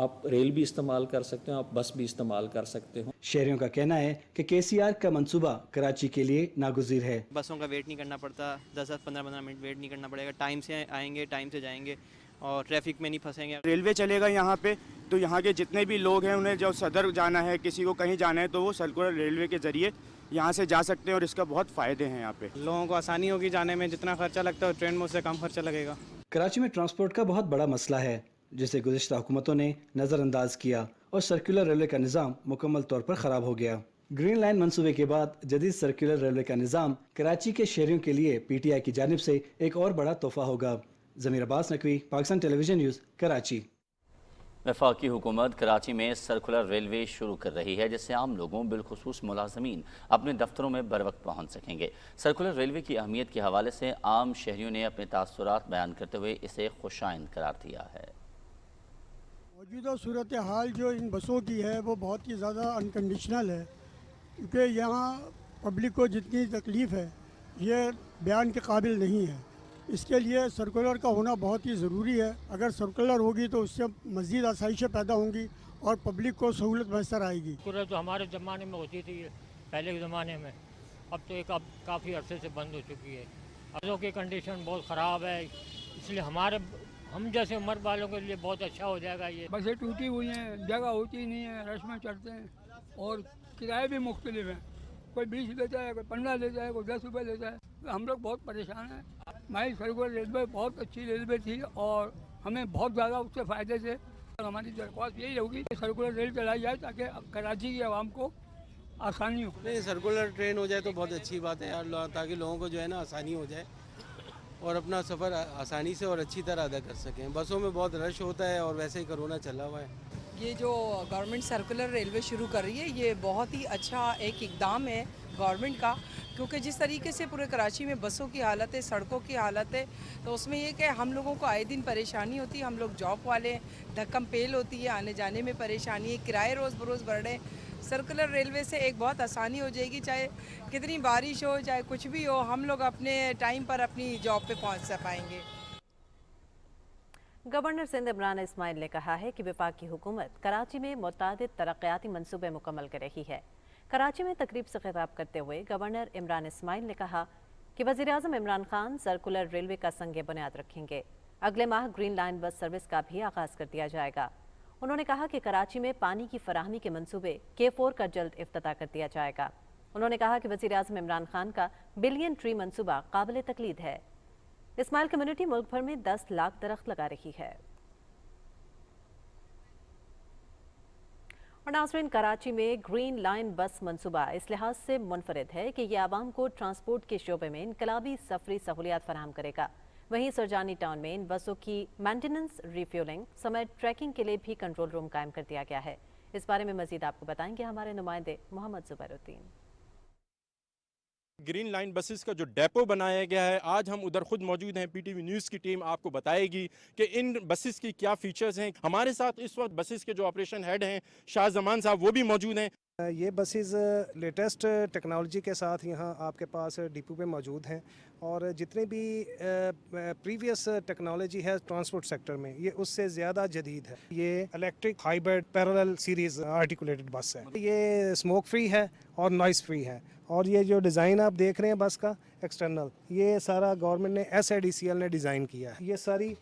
آپ ریل بھی استعمال کر سکتے ہیں, آپ بس بھی استعمال کر سکتے ہوں. شہریوں کا کہنا ہے کہ KCR کا منصوبہ کراچی کے لیے ناگزیر ہے. بسوں کا ویٹ نہیں کرنا پڑتا, 10-15 منٹ ویٹ نہیں کرنا پڑے گا, ٹائم سے آئیں گے, ٹائم سے جائیں گے اور ٹریفک میں نہیں پھنسیں گے. ریلوے چلے گا یہاں پہ تو یہاں کے جتنے بھی لوگ ہیں انہیں جو صدر جانا ہے, کسی کو کہیں جانا ہے, تو وہ سرکولر ریلوے کے ذریعے یہاں سے جا سکتے ہیں اور اس کا بہت فائدے ہیں. یہاں پہ لوگوں کو آسانی ہوگی جانے میں, جتنا خرچہ لگتا ہے ٹرین میں اس سے کم خرچہ لگے گا. کراچی میں ٹرانسپورٹ کا بہت بڑا مسئلہ ہے جسے گزشتہ حکومتوں نے نظر انداز کیا اور سرکولر ریلوے کا نظام مکمل طور پر خراب ہو گیا. گرین لائن منصوبے کے بعد جدید سرکولر ریلوے کا نظام کراچی کے شہریوں کے لیے PTI کی جانب سے ایک اور بڑا تحفہ ہوگا. ضمیر عباس نقوی, پاکستان ٹیلی ویژن نیوز, کراچی. وفاقی حکومت کراچی میں سرکولر ریلوے شروع کر رہی ہے جس سے عام لوگوں بالخصوص ملازمین اپنے دفتروں میں بروقت پہنچ سکیں گے. سرکولر ریلوے کی اہمیت کے حوالے سے عام شہریوں نے اپنے تاثرات بیان کرتے ہوئے اسے خوشائند قرار دیا ہے. موجودہ صورتحال جو ان بسوں کی ہے وہ بہت ہی زیادہ انکنڈیشنل ہے, کیونکہ یہاں پبلک کو جتنی تکلیف ہے یہ بیان کے قابل نہیں ہے. اس کے لیے سرکولر کا ہونا بہت ہی ضروری ہے. اگر سرکولر ہوگی تو اس سے مزید آسائشیں پیدا ہوں گی اور پبلک کو سہولت میسر آئے گی. سرکولر تو ہمارے زمانے میں ہوتی تھی پہلے کے زمانے میں, اب تو ایک کافی عرصے سے بند ہو چکی ہے. بسوں کی کنڈیشن بہت خراب ہے, اس لیے ہم جیسے عمر والوں کے لیے بہت اچھا ہو جائے گا. یہ بسیں ٹوٹی ہوئی ہیں, جگہ ہوتی نہیں ہے, رش میں چڑھتے ہیں اور کرائے بھی مختلف ہیں. کوئی 20 لیتا ہے, کوئی 15 لیتا ہے, کوئی 10 روپے لیتا ہے. ہم لوگ بہت پریشان ہیں. ہماری سرکولر ریلوے بہت اچھی ریلوے تھی اور ہمیں بہت زیادہ اس سے فائدے سے. ہماری درخواست یہی ہوگی کہ سرکولر ریل چلائی جائے تاکہ کراچی کی عوام کو آسانی ہو. نہیں, سرکولر ٹرین ہو جائے تو بہت اچھی بات ہے یار, تاکہ لوگوں کو جو ہے نا آسانی ہو جائے اور اپنا سفر آسانی سے اور اچھی طرح ادا کر سکیں. بسوں میں بہت رش ہوتا ہے اور ویسے ہی کرونا چلا ہوا ہے. یہ جو گورنمنٹ سرکولر ریلوے شروع کر رہی ہے یہ بہت ہی اچھا ایک اقدام ہے گورنمنٹ کا, کیونکہ جس طریقے سے پورے کراچی میں بسوں کی حالت ہے, سڑکوں کی حالت ہے, تو اس میں یہ کہ ہم لوگوں کو آئے دن پریشانی ہوتی ہے. ہم لوگ جاب والے دھکم پیل ہوتی ہے, آنے جانے میں پریشانی ہے, کرائے روز بروز بڑھ رہے ہیں. سرکولر ریلوے سے ایک بہت آسانی ہو جائے گی, چاہے کتنی بارش ہو, چاہے کچھ بھی ہو, ہم لوگ اپنے ٹائم پر اپنی جاب پہ پہنچ پائیں گے. گورنر سندھ عمران اسماعیل نے کہا ہے کہ وفاقی حکومت کراچی میں متعدد ترقیاتی منصوبے مکمل کر رہی ہے. کراچی میں تقریب سے خطاب کرتے ہوئے گورنر عمران اسماعیل نے کہا کہ وزیراعظم عمران خان سرکولر ریلوے کا سنگ بنیاد رکھیں گے. اگلے ماہ گرین لائن بس سروس کا بھی آغاز کر دیا جائے گا. انہوں نے کہا کہ کراچی میں پانی کی فراہمی کے منصوبے K4 کا جلد افتتاح کر دیا جائے گا. انہوں نے کہا کہ وزیراعظم عمران خان کا بلین ٹری منصوبہ قابل تقلید ہے. اسماعیل کمیونٹی ملک بھر میں 10 لاکھ درخت لگا رہی ہے. اور ناظرین, کراچی میں گرین لائن بس منصوبہ اس لحاظ سے منفرد ہے کہ یہ عوام کو ٹرانسپورٹ کے شعبے میں انقلابی سفری سہولیات فراہم کرے گا. وہیں سرجانی ٹاؤن میں ان بسوں کی مینٹیننس, ریفیولنگ سمیت ٹریکنگ کے لیے بھی کنٹرول روم قائم کر دیا گیا ہے. اس بارے میں مزید آپ کو بتائیں گے ہمارے نمائندے محمد زبیر الدین. گرین لائن بسز کا جو ڈیپو بنایا گیا ہے, آج ہم ادھر خود موجود ہیں. PTV نیوز کی ٹیم آپ کو بتائے گی کہ ان بسز کی کیا فیچرز ہیں. ہمارے ساتھ اس وقت بسز کے جو آپریشن ہیڈ ہیں شاہ زمان صاحب, وہ بھی موجود ہیں. یہ بسز لیٹسٹ ٹیکنالوجی کے ساتھ یہاں آپ کے پاس ڈپو پہ موجود ہیں, اور جتنے بھی پریویس ٹیکنالوجی ہے ٹرانسپورٹ سیکٹر میں یہ اس سے زیادہ جدید ہے. یہ electric hybrid parallel series articulated بس ہے. یہ اسموک فری ہے اور نوائز فری ہے. اور یہ جو ڈیزائن آپ دیکھ رہے ہیں بس کا ایکسٹرنل, یہ سارا گورنمنٹ نے SIDCL نے ڈیزائن کیا ہے. یہ ساری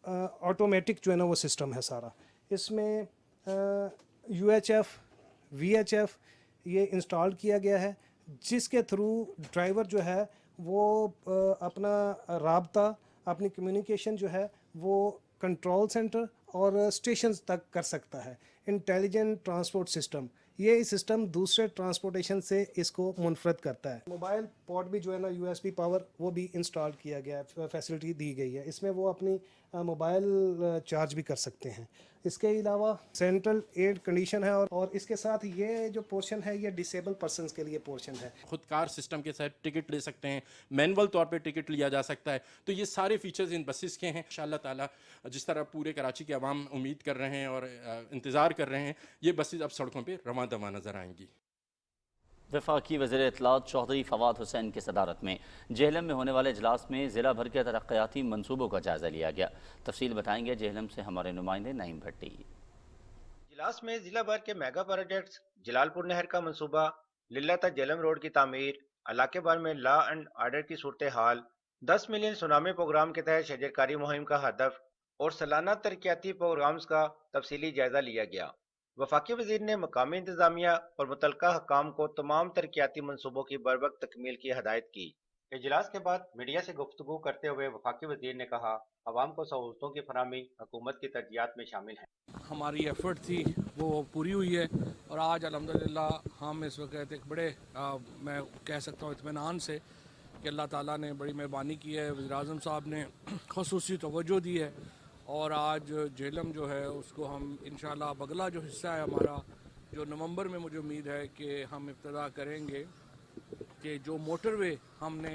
آٹومیٹک جو ہے نا وہ سسٹم ہے سارا. اس میں UHF VHF یہ انسٹال کیا گیا ہے, جس کے تھرو ڈرائیور جو ہے وہ اپنا رابطہ, اپنی کمیونیکیشن جو ہے وہ کنٹرول سینٹر اور اسٹیشنز تک کر سکتا ہے. انٹیلیجنٹ ٹرانسپورٹ سسٹم, یہ سسٹم دوسرے ٹرانسپورٹیشن سے اس کو منفرد کرتا ہے. موبائل پورٹ بھی جو ہے نا USB پاور وہ بھی انسٹال کیا گیا ہے, فیسلٹی دی گئی ہے. اس میں وہ اپنی موبائل چارج بھی کر سکتے ہیں. اس کے علاوہ سینٹرل ایئر کنڈیشن ہے, اور اس کے ساتھ یہ جو پورشن ہے یہ ڈسیبل پرسنز کے لیے پورشن ہے. خودکار سسٹم کے ساتھ ٹکٹ لے سکتے ہیں, مینول طور پہ ٹکٹ لیا جا سکتا ہے. تو یہ سارے فیچرز ان بسز کے ہیں. انشاءاللہ تعالیٰ جس طرح پورے کراچی کے عوام امید کر رہے ہیں اور انتظار کر رہے ہیں, یہ بسز اب سڑکوں پہ رواں دواں نظر آئیں گی. वफाकी वज़ीर इत्तलात चौधरी फवाद हुसैन की सदारत में जेहलम में होने वाले इजलास में ज़िला भर के तरक्याती मनसूबों का जायज़ा लिया गया। तफसील बताएंगे जेहलम से हमारे नुमाइंदे नईम भट्टी। इजलास में जिला भर के मेगा प्रोजेक्ट्स, जलालपुर नहर का मनसूबा, लिल्ला तक जेहलम रोड की तामीर, इलाके भर में लॉ एंड आर्डर की सूरत हाल, 10 मिलियन सुनामी प्रोग्राम के तहत शजरकारी मुहिम का हदफ और सालाना तरक्याती प्रोग्राम्स का तफसीली जायजा लिया गया। वफाकी वजीर ने मकामी इंतजामिया और मुतलका हकाम को तमाम तरक्याती मनसूबों की बरवक्त तकमील की हदायत की। इजलास के बाद मीडिया से गुफ्तगू करते हुए वफाकी वजीर ने कहा, अवाम को सहूलतों की फराहमी हुकूमत की तरजीहात में शामिल है। हमारी एफर्ट थी वो पूरी हुई है और आज अल्हम्दुलिल्लाह हम इस वक्त एक बड़े मैं कह सकता हूँ इत्मीनान से कि अल्लाह ताला ने बड़ी मेहरबानी की है, वज़ीर आज़म साहब ने ख़ुसूसी तवज्जो दी है और आज जेहलम जो है उसको हम इंशाल्लाह अब अगला जो हिस्सा है हमारा, जो नवंबर में मुझे उम्मीद है कि हम इब्तदा करेंगे कि जो मोटरवे हमने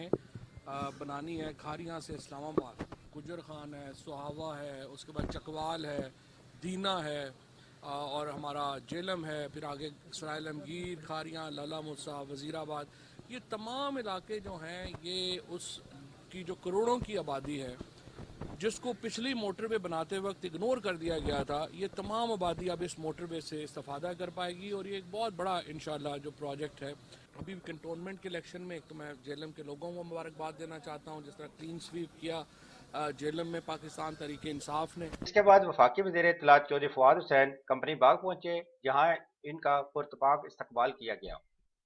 बनानी है खारियाँ से इस्लामाबाद, गुजर खान है, सुहावा है, उसके बाद चकवाल है, दीना है और हमारा जेहलम है, फिर आगे सराय आलमगीर, खारियाँ, लाला मूसा, वज़ीराबाद, ये तमाम इलाके जो हैं ये उसकी जो करोड़ों की आबादी है जिसको पिछली मोटरवे बनाते वक्त इग्नोर कर दिया गया था, ये तमाम आबादी अब इस मोटरवे से इस्तेफादा कर पाएगी और ये एक बहुत बड़ा इंशाल्लाह जो प्रोजेक्ट है। अभी कंटोनमेंट के इलेक्शन में एक तो मैं जेहलम के लोगों को मुबारकबाद देना चाहता हूँ, जिस तरह क्लीन स्वीप किया जेहलम में पाकिस्तान तहरीक इंसाफ ने। इसके बाद वफाकी वज़ीर इत्तलात चौधरी फवाद हुसैन कंपनी बाग पहुंचे, जहां इनका पुरतपाक इस्तकबाल किया गया।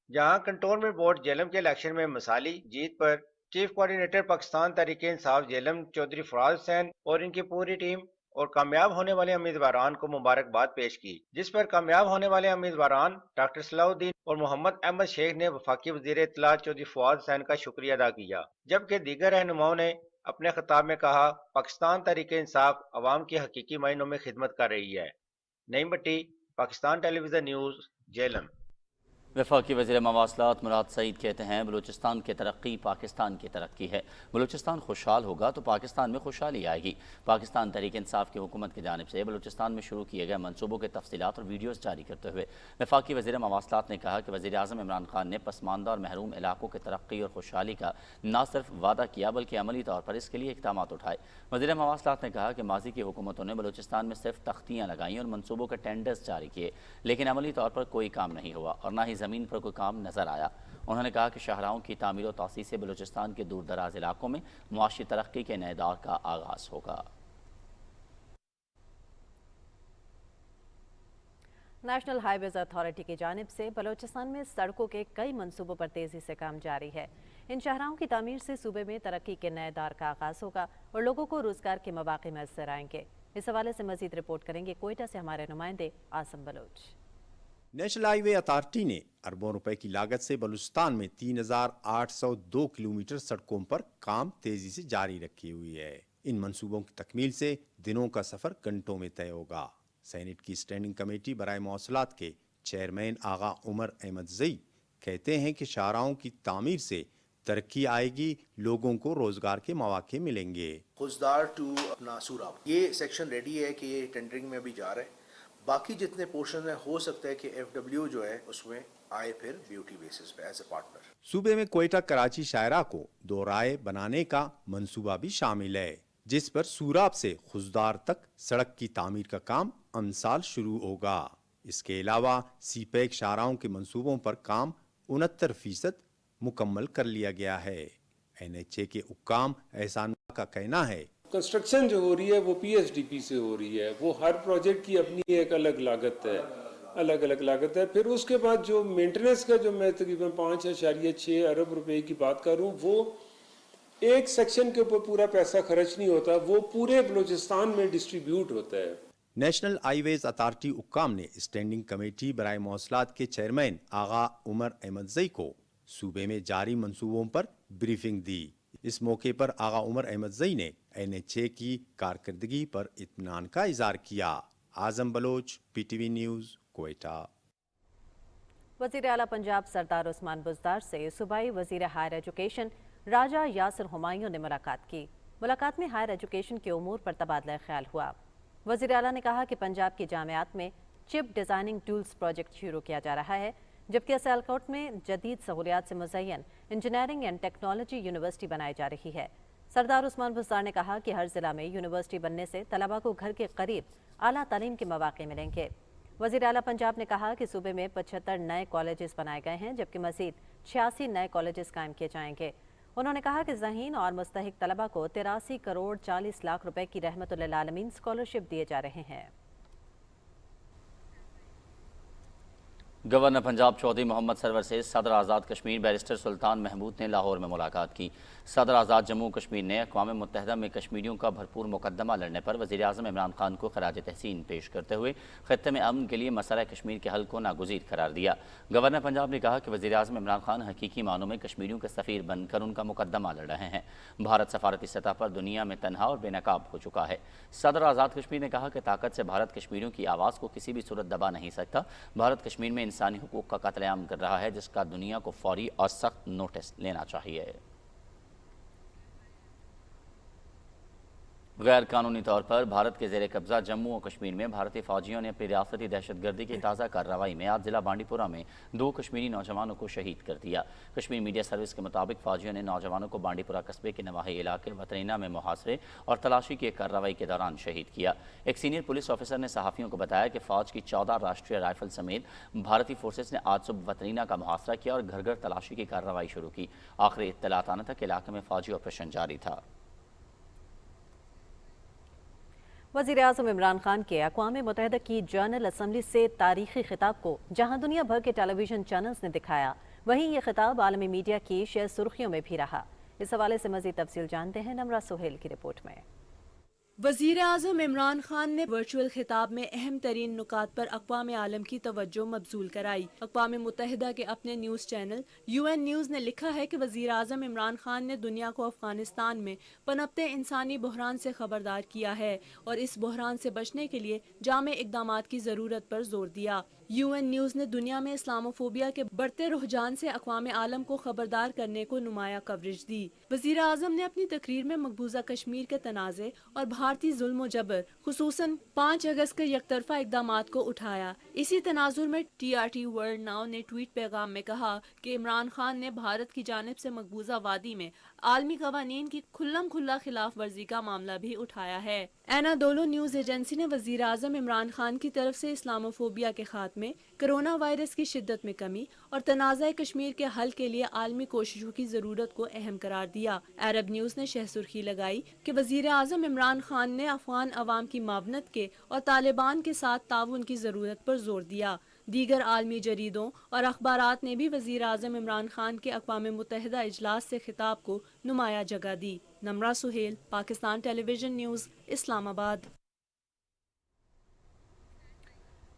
जहां कंटोनमेंट बोर्ड जेहलम के इलेक्शन में मिसाली जीत पर चीफ कोऑर्डिनेटर पाकिस्तान तहरीक इंसाफ जेहलम चौधरी फवाद हुसैन और इनकी पूरी टीम और कामयाब होने वाले उम्मीदवारान को मुबारकबाद पेश की, जिस पर कामयाब होने वाले उम्मीदवारान डॉक्टर सलाउद्दीन और मोहम्मद अहमद शेख ने वफाकी वज़ीर इत्तलात चौधरी फवाद हुसैन का शुक्रिया अदा किया, जबकि दीगर रहनुमाओं ने अपने खिताब में कहा, पाकिस्तान तहरीक इंसाफ अवाम की हकीकी मायनों में खिदमत कर रही है। नईम भट्टी, पाकिस्तान टेलीविजन न्यूज़, जेहलम। वफाकी वज़ीर मवासलात मुराद सईद कहते हैं, बलूचिस्तान की तरक्की पाकिस्तान की तरक्की है। बलूचिस्तान खुशहाल होगा तो पाकिस्तान में खुशहाली आएगी। पाकिस्तान तहरीक इंसाफ की हुकूमत की जानिब से बलूचिस्तान में शुरू किए गए मनसूबों के तफसीलात और वीडियोज़ जारी करते हुए वफाकी वज़ीर मवासलात ने कहा कि वज़ीर आज़म इमरान खान ने पसमानदा और महरूम इलाकों की तरक्की और खुशहाली का न सिर्फ वादा किया बल्कि अमली तौर पर इसके लिए इक़दाम उठाए। वज़ीर मवासलात ने कहा कि माजी की हुकूमतों ने बलूचिस्तान में सिर्फ तख्तियाँ लगाईं और मनसूबों के टेंडर्स जारी किए, लेकिन अमली तौर पर कोई काम नहीं हुआ और न ही ज़मीन पर कोई काम नजर आया। उन्होंने कहा कि शाहराहों की तामीर और तौसीस से बलूचिस्तान के दूर दराज इलाकों में मुआशी तरक्की के नए दौर का आगाज होगा। नेशनल हाईवेज अथॉरिटी की जानिब से बलूचिस्तान में सड़कों के कई मंसूबों पर तेजी से काम जारी है। इन शाहराहों की तामीर से सूबे में तरक्की के नए दौर का आगाज होगा और लोगों को रोजगार के मौके मैसर आएंगे। इस हवाले से मजीद रिपोर्ट करेंगे कोयटा से हमारे नुमाइंदे Asim Baloch. National highway authority ने अरबों रुपए की लागत से बलूचिस्तान में 3802 किलोमीटर सड़कों पर काम तेजी से जारी रखी हुई है। इन मंसूबों की तकमील से दिनों का सफर घंटों में तय होगा। सेनेट की स्टैंडिंग कमेटी बराए मौसलात के चेयरमैन आगा उमर अहमद जई कहते हैं कि शाहराहों की तामीर से तरक्की आएगी, लोगों को रोजगार के मौके मिलेंगे। खुजदार टू अपना सूराब, ये सेक्शन रेडी है कि ये टेंडरिंग में भी जा रहा है। बाकी जितने पोर्शन है हो सकता है कि FW जो है उसमें आए फिर ब्यूटी बेसिस पे एज ए पार्टनर। सूबे में कोयटा कराची शाहरा को दो राय बनाने का मंसूबा भी शामिल है, जिस पर सूराब से खुजदार तक सड़क की तामीर का काम अमसाल शुरू होगा। इसके अलावा सीपैक शाहराहों के मंसूबों पर काम 69% मुकम्मल कर लिया गया है। NHA के हुक्काम एहसान का कहना है, कंस्ट्रक्शन जो हो रही है वो PSDP से हो रही है, वो हर प्रोजेक्ट की अपनी एक अलग लागत है, अलग अलग लागत है। फिर उसके बाद जो मेंटेनेंस का जो मैं तकरीबन 5.6 अरब रुपए की बात करूं, वो एक सेक्शन के ऊपर पूरा पैसा खर्च नहीं होता, वो पूरे बलूचिस्तान में डिस्ट्रीब्यूट होता है। नेशनल हाईवेज अथॉरिटी हुक्काम ने स्टैंडिंग कमेटी बराए मौसलात के चेयरमैन आगा उमर अहमद जई को सूबे में जारी मंसूबों पर ब्रीफिंग दी। इस मौके पर आगा उमर अहमद जई ने NHA की कारकर्दगी पर इत्मीनान का इजहार किया। आजम बलोच, PTV न्यूज़, कोयटा। वज़ीर आला पंजाब सरदार उस्मान बुज़दार से सूबाई वज़ीर हायर एजुकेशन राजा यासिर हुमायूं ने मुलाकात की। मुलाकात में हायर एजुकेशन के उमूर पर तबादला ख्याल हुआ। वज़ीर आला ने कहा कि पंजाब की जामियात में चिप डिज़ाइनिंग टूल्स प्रोजेक्ट शुरू किया जा रहा है, जबकि सियालकोट में जदीद सहूलियात से मुज़य्यन इंजीनियरिंग एंड टेक्नोलॉजी यूनिवर्सिटी बनाई जा रही है। सरदार उस्मान बुज़दार ने कहा कि हर जिला में यूनिवर्सिटी बनने से तलबा को घर के करीब आला तालीम के मौक़े मिलेंगे। वज़ीर आला पंजाब ने कहा कि सूबे में 75 नए कॉलेजेस बनाए गए हैं, जबकि मज़ीद 86 नए कॉलेजेस कायम किए जाएंगे। उन्होंने कहा कि ज़हीन और मुस्तहिक तलबा को 83 करोड़ 40 लाख रुपए की रहमतुल लिल आलमीन स्कॉलरशिप दिए जा रहे हैं। गवर्नर पंजाब चौधरी मोहम्मद सरवर से सदर आज़ाद कश्मीर बैरिस्टर सुल्तान महमूद ने लाहौर में मुलाकात की। सदर आज़ाद जम्मू कश्मीर ने अक़वाम मुत्तहिदा में कश्मीरियों का भरपूर मुकदमा लड़ने पर वज़ीर आज़म इमरान खान को खराज तहसीन पेश करते हुए ख़त्ते में अमन के लिए मसला कश्मीर के हल को नागुज़ीर करार दिया। गवर्नर पंजाब ने कहा कि वज़ीर आज़म इमरान खान हकीकी मानों में कश्मीरियों के सफ़ीर बनकर उनका मुकदमा लड़ रहे हैं। भारत सफारती सतह पर दुनिया में तन्हा और बेनकाब हो चुका है। सदर आज़ाद कश्मीर ने कहा कि ताकत से भारत कश्मीरियों की आवाज़ को किसी भी सूरत दबा नहीं सकता। भारत कश्मीर में इंसानी हुकूक का कत्लेआम कर रहा है, जिसका दुनिया को फौरी और सख्त नोटिस लेना चाहिए। गैर कानूनी तौर पर भारत के ज़ेर कब्ज़ा जम्मू और कश्मीर में भारतीय फौजियों ने अपनी रियासती दहशतगर्दी की ताज़ा कार्रवाई में आज जिला बांडीपुरा में 2 कश्मीरी नौजवानों को शहीद कर दिया। कश्मीर मीडिया सर्विस के मुताबिक फौजियों ने नौजवानों को बांडीपुरा कस्बे के नवाही इलाके वतरीना में मुहासरे और तलाशी की एक कार्रवाई के दौरान शहीद किया। एक सीनियर पुलिस ऑफिसर ने सहाफ़ियों को बताया कि फ़ौज की 14 राष्ट्रीय राइफल समेत भारतीय फोर्सेस ने आज सुबह वतरीना का मुहासरा किया और घर घर तलाशी की कार्रवाई शुरू की। आखिरी इत्तलात आने तक इलाके में फ़ौजी ऑपरेशन जारी था। वज़ीर आज़म इमरान खान के अक़वाम मुत्तहिदा की जनरल असम्बली से तारीख़ी खिताब को जहां दुनिया भर के टेलीविज़न चैनल्स ने दिखाया, वहीं ये खिताब आलमी मीडिया की शेयर सुर्खियों में भी रहा। इस हवाले से मज़ीद तफसील जानते हैं नमरा सुहेल की रिपोर्ट में। वज़ीर आज़म इमरान खान ने वर्चुअल खिताब में अहम तरीन नुकात पर अक़वाम आलम की तवज्जो मबजूल कराई। अक़वाम मुत्तहिदा के अपने न्यूज़ चैनल UN न्यूज़ ने लिखा है कि वज़ीर आज़म इमरान खान ने दुनिया को अफ़गानिस्तान में पनपते इंसानी बहरान से खबरदार किया है और इस बहरान से बचने के लिए जामे इक़दामात की ज़रूरत पर जोर दिया। UN न्यूज़ ने दुनिया में इस्लामोफोबिया के बढ़ते रुझान से अक़वाम आलम को खबरदार करने को नुमाया कवरेज दी। वज़ीर आज़म ने अपनी तकरीर में मकबूजा कश्मीर के तनाज़े और भारतीय जुल्म जबर खुसूसन 5 अगस्त के यकतरफा इक़दामात को उठाया। इसी तनाजुर में TRT वर्ल्ड नाउ ने ट्वीट पैगाम में कहा कि इमरान खान ने भारत की जानिब से मकबूजा वादी में आलमी कवानीन की खुल्लम खुल्ला खिलाफ वर्जी का मामला भी उठाया है। एनाडोलो न्यूज़ एजेंसी ने वज़ीर आज़म इमरान खान की तरफ से इस्लामोफोबिया के खात्मे, कोरोना वायरस की शिद्दत में कमी और तनाज़ा कश्मीर के हल के लिए आलमी कोशिशों की ज़रूरत को अहम करार दिया। अरब न्यूज़ ने शह सुर्खी लगाई कि वज़ीर आज़म इमरान खान ने अफ़गान अवाम की मावनत के और तालिबान के साथ ताउन की ज़रूरत पर जोर दिया। दीगर आलमी जरीदों और अखबारात ने भी वज़ीर आज़म इमरान खान के अक़वाम मुत्तहिदा इजलास से खिताब को नुमाया जगह दी। Nimra Sohail, Pakistan television news, Islamabad.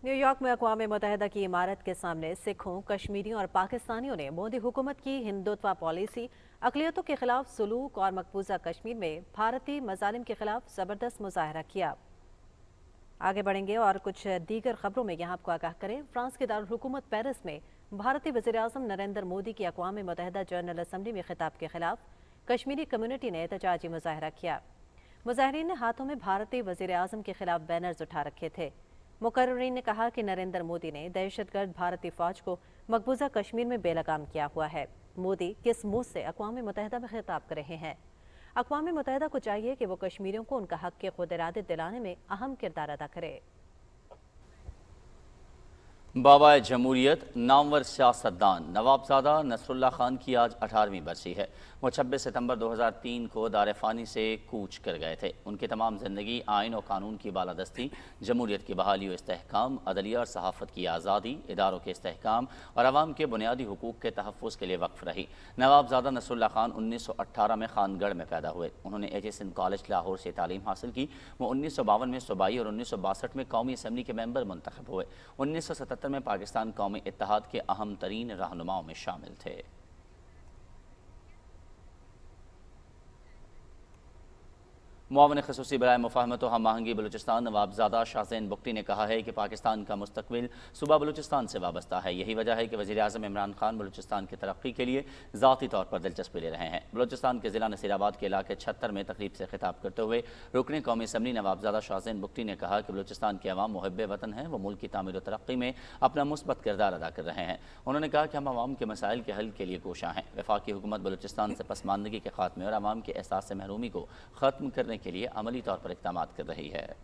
New York में अक़वाम मुत्तहिदा की इमारत के सामने सिखों, कश्मीरियों और पाकिस्तानियों ने मोदी हुकूमत की हिंदुत्व पॉलिसी, अक़लियतों के खिलाफ सलूक और मकबूजा कश्मीर में भारतीय मज़ालिम के खिलाफ ज़बरदस्त मुज़ाहरा किया। आगे बढ़ेंगे और कुछ दीगर खबरों में यहाँ आपको आगाह करें। फ्रांस के दारुल हुकूमत पेरिस में भारतीय वज़ीर आज़म नरेंद्र मोदी की अक़वाम मुत्तहिदा जनरल असम्बली में खिताब के खिलाफ कश्मीरी कम्यूनिटी ने एहतजाजी मुज़ाहरा किया। मुज़ाहरीन ने हाथों में भारतीय वज़ीर आज़म के खिलाफ बैनर्स उठा रखे थे। मुकर्रिरीन ने कहा कि नरेंद्र मोदी ने दहशतगर्द भारतीय फ़ौज को मकबूजा कश्मीर में बेलगाम किया हुआ है। मोदी किस मुँह से अक़वाम मुत्तहिदा में खिताब कर रहे हैं? अक़वाम मुत्तहिदा को चाहिए कि वो कश्मीरियों को उनका हक़ के खुद इरादे दिलाने में अहम किरदार अदा करे। बाबा जमहूरियत नामवर सियासतदान नवाबजादा नसरुल्लाह खान की आज 18वीं बरसी है। वो 26 सितंबर 2003 को दार-ए-फ़ानी से कूच कर गए थे। उनकी तमाम ज़िंदगी आइन और कानून की बालादस्ती, जमहूरियत की बहाली और इस्तेहकाम, अदलिया और सहाफ़त की आज़ादी, इदारों के इस्तेहकाम और आवाम के बुनियादी हुकूक़ के तहफ़्फ़ुज़ के लिए वक्फ़ रही। नवाबजादा नसरुल्लाह खान 1918 में खानगढ़ में पैदा हुए। उन्होंने AJ सिंध कॉलेज लाहौर से तालीम हासिल की। वो 1952 में सूबाई और 1962 में कौमी असम्बली के मेंबर मुंतखब हुए। 1977 में पाकिस्तान कौमी इत्तेहाद के अहम तरीन रहनुमाओं में शामिल थे। मुआवन ख़ुसूसी बराए मुफ़ाहमत व हम आहंगी बलूचिस्तान नवाबजादा शाहज़ैन बुगटी ने कहा है कि पाकिस्तान का मुस्तकबिल सूबा बलूचिस्तान से वाबस्ता है। यही वजह है कि वज़ीर-ए-आज़म इमरान खान बलूचिस्तान की तरक्की के लिए ज़ाती तौर पर दिलचस्पी ले रहे हैं। बलूचिस्तान के ज़िला नसीराबाद के इलाके 76 में तकरीब से खिताब करते हुए रुकने कौमी असम्बली नवाबजादा शाहज़ैन बुगटी ने कहा कि बलूचिस्तान के अवाम मुहिब्बे वतन हैं, वो मुल्क की तामीर व तरक्की में अपना मुस्बत किरदार अदा कर रहे हैं। उन्होंने कहा कि हम अवाम के मसाइल के हल के लिए कोशां हैं। वफाकी हुकूमत बलूचिस्तान से पसमानदगी के खात्मे और अवाम के एहसास से महरूमी को ख़त्म करने के लिए अमली तौर पर इक़दाम कर रही है।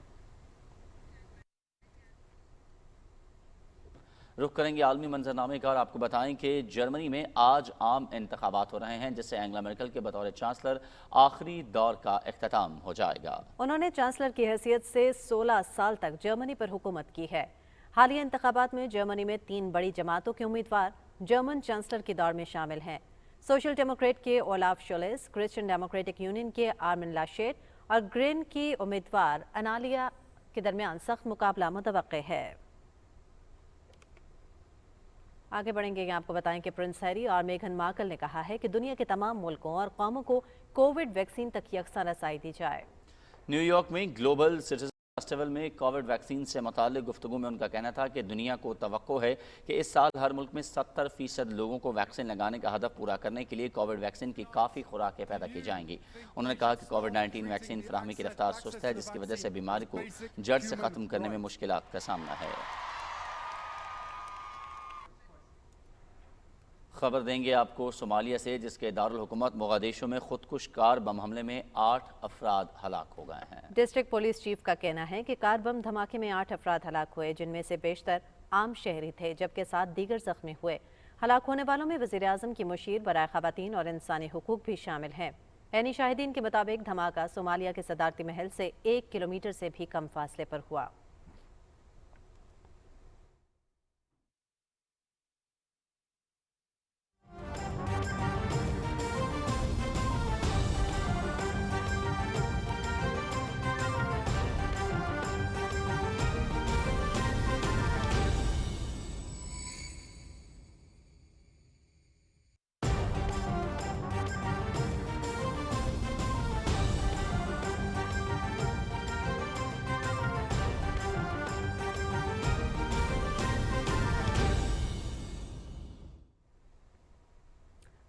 रुख करेंगे आलमी मंजरनामे का और आपको बताएं कि जर्मनी में आज आम इंतखाबात हो रहे हैं, जिससे एंगला मेर्केल के बतौर चांसलर आखिरी दौर का इख्तिताम हो जाएगा। उन्होंने चांसलर की हैसियत से 16 साल तक जर्मनी पर हुकूमत की है। हालिया इंतखाबात में जर्मनी में 3 बड़ी जमातों के उम्मीदवार जर्मन चांसलर की दौड़ में शामिल हैं। सोशल डेमोक्रेट के ओलाफ शोलेस, क्रिश्चियन डेमोक्रेटिक यूनियन के आर्मिन लाशेट और ग्रीन की उम्मीदवार अनालिया के दरमियान सख्त मुकाबला मुतवक्के है। आगे बढ़ेंगे, आपको बताएं कि प्रिंस हैरी और मेघन मार्कल ने कहा है कि दुनिया के तमाम मुल्कों और कौमों को कोविड वैक्सीन तक यकसा रसाई दी जाए। न्यूयॉर्क में ग्लोबल सिटीजन फेस्टिवल में कोविड वैक्सीन से मुताल्लिक गुफ्तगू में उनका कहना था कि दुनिया को तवक्को है कि इस साल हर मुल्क में 70% लोगों को वैक्सीन लगाने का हदफ पूरा करने के लिए कोविड वैक्सीन की काफ़ी खुराकें पैदा की जाएंगी। उन्होंने कहा कि कोविड-19 वैक्सीन फराहमी की रफ्तार सुस्त है, जिसकी वजह से बीमारी को जड़ से ख़त्म करने में मुश्किलात का सामना है। खबर देंगे आपको सोमालिया से, जिसके दारुल हुकूमत मोगादिशु में खुदकुश कार बम हमले में 8 अफराद हलाक हो गए हैं। डिस्ट्रिक्ट पुलिस चीफ का कहना है कि कार बम धमाके में 8 अफराद हलाक हुए, जिनमें से बेशतर आम शहरी थे, जबकि 7 दीगर जख्मी हुए। हलाक होने वालों में वज़ीर-ए-आज़म की मुशीर बराए ख़वातीन और इंसानी हुकूक भी शामिल हैं। यानी शाहिदीन के मुताबिक धमाका सोमालिया के सदारती महल से 1 किलोमीटर से भी कम फासले पर हुआ।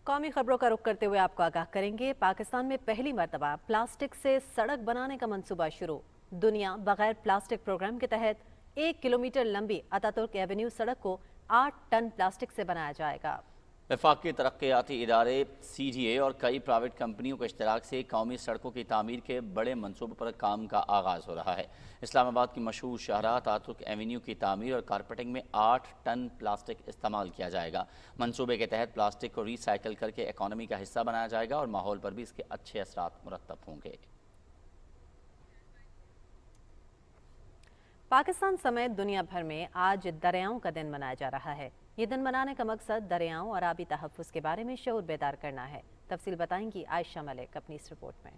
कौमी खबरों का रुख करते हुए आपको आगाह करेंगे, पाकिस्तान में पहली मरतबा प्लास्टिक से सड़क बनाने का मंसूबा शुरू। दुनिया बगैर प्लास्टिक प्रोग्राम के तहत 1 किलोमीटर लंबी अतातुर्क एवेन्यू सड़क को 8 टन प्लास्टिक से बनाया जाएगा। वफाकी तरक्याती इदारे CDA और कई प्राइवेट कंपनियों के इश्तराक से कौमी सड़कों की तामीर के बड़े मनसूबों पर काम का आगाज़ हो रहा है। इस्लामाबाद की मशहूर शाहराह अतातुर्क एवेन्यू की तामीर और कारपेटिंग में 8 टन प्लास्टिक इस्तेमाल किया जाएगा। मंसूबे के तहत प्लास्टिक को रिसाइकिल करके इकॉनमी का हिस्सा बनाया जाएगा और माहौल पर भी इसके अच्छे असरात मुरतब होंगे। पाकिस्तान समेत दुनिया भर में आज दरियाओं का दिन मनाया जा रहा है। ये दिन मनाने का मकसद दरियाओं और आबी तहफ़्फ़ुज़ के बारे में शऊर बेदार करना है। तफसील बताएंगी आयशा मलिक अपनी इस रिपोर्ट में।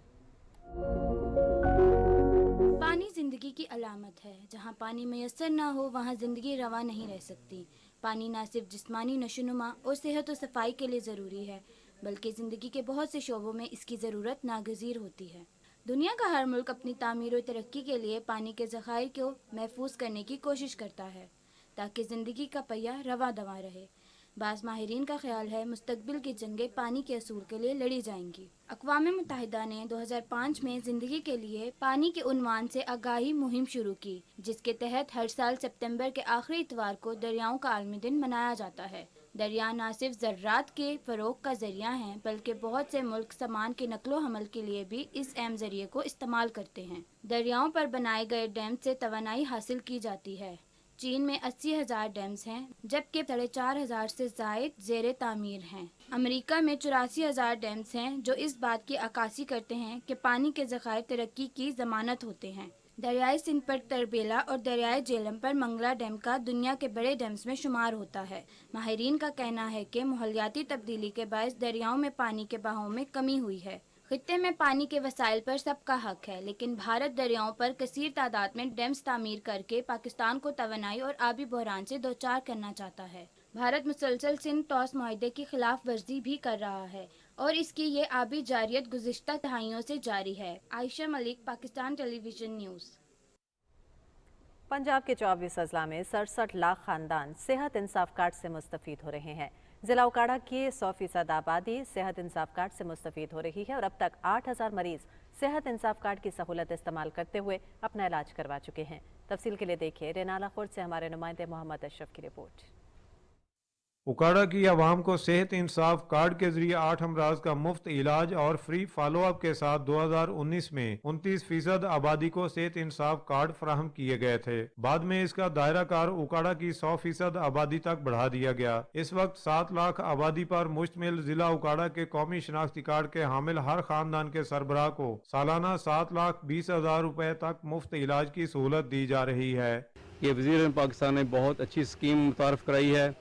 पानी जिंदगी की अलामत है। जहाँ पानी मैसर ना हो वहाँ जिंदगी रवा नहीं रह सकती। पानी न सिर्फ जिस्मानी नशोनुमा और सेहत और सफाई के लिए ज़रूरी है, बल्कि ज़िंदगी के बहुत से शोबों में इसकी ज़रूरत नागज़ीर होती है। दुनिया का हर मुल्क अपनी तामीर और तरक्की के लिए पानी के ज़खायर को महफूज करने की कोशिश करता है, ताकि ज़िंदगी का पहिया रवा दवा रहे। बाज़ माहिरीन का ख्याल है मुस्तकबिल की जंगें पानी के असूल के लिए लड़ी जाएंगी। अक़वाम मुत्तहिदा ने 2005 में ज़िंदगी के लिए पानी के उन्वान से आगाही मुहिम शुरू की, जिसके तहत हर साल सितंबर के आखिरी इतवार को दरियाओं का आलमी दिन मनाया जाता है। दरिया न सिर्फ ज़र्रात के फ़रोग़ का ज़रिया हैं, बल्कि बहुत से मुल्क सामान के नकलो हमल के लिए भी इस अहम ज़रिए को इस्तेमाल करते हैं। दरियाओं पर बनाए गए डैम से तवानाई हासिल की जाती है। चीन में 80,000 डैम्स हैं, जबकि 4,500 से ज़ायद ज़ेरे तामीर हैं। अमेरिका में 84,000 डैम्स हैं, जो इस बात की अक्कासी करते हैं कि पानी के ज़खायर तरक्की की ज़मानत होते हैं। दरियाई सिंध पर तरबेला और दरियाई झेलम पर मंगला डैम का दुनिया के बड़े डैम्स में शुमार होता है। माहिरीन का कहना है कि माहौलियाती तब्दीली के बायस दरियाओं में पानी के बहाव में कमी हुई है। खित्ते में पानी के वसाइल पर सबका हक है, लेकिन भारत दरियाओं पर कसीर तादाद में डैम्स तामीर करके पाकिस्तान को तवानाई और आबी बहरान से दो चार करना चाहता है। भारत मुसलसल सिंध टॉस माहदे की खिलाफ वर्जी भी कर रहा है और इसकी ये आबी जारियत गुज़िश्ता दहाइयों से जारी है। Ayesha Malik, Pakistan television news. पंजाब के 24 अजला में 67 लाख खानदान सेहत इंसाफ कार्ड से मुस्तफ़ीद हो रहे हैं। जिला उकाड़ा की 100% आबादी सेहत इंसाफ कार्ड से मुस्तफ़ीद हो रही है और अब तक 8000 मरीज सेहत इंसाफ कार्ड की सहूलत इस्तेमाल करते हुए अपना इलाज करवा चुके हैं। तफसील के लिए देखिए रेनाला खुर्द से हमारे नुमाइंदे मोहम्मद अशरफ की रिपोर्ट। उकाड़ा की आवाम को सेहत इंसाफ कार्ड के जरिए 8 अमराज का मुफ्त इलाज और फ्री फॉलो अप के साथ 2019 में 29% आबादी को सेहत इंसाफ कार्ड फराहम किए गए थे। बाद में इसका दायरा कार उकाड़ा की 100% आबादी तक बढ़ा दिया गया। इस वक्त 7 लाख आबादी पर मुश्तमिल जिला उकाड़ा के कौमी शनाख्ती कार्ड के हामिल हर खानदान के सरबराह को सालाना 7,20,000 रुपए तक मुफ्त इलाज की सहूलत दी जा रही है। ये वज़ीर पाकिस्तान ने बहुत अच्छी स्कीम मुतारफ कराई है।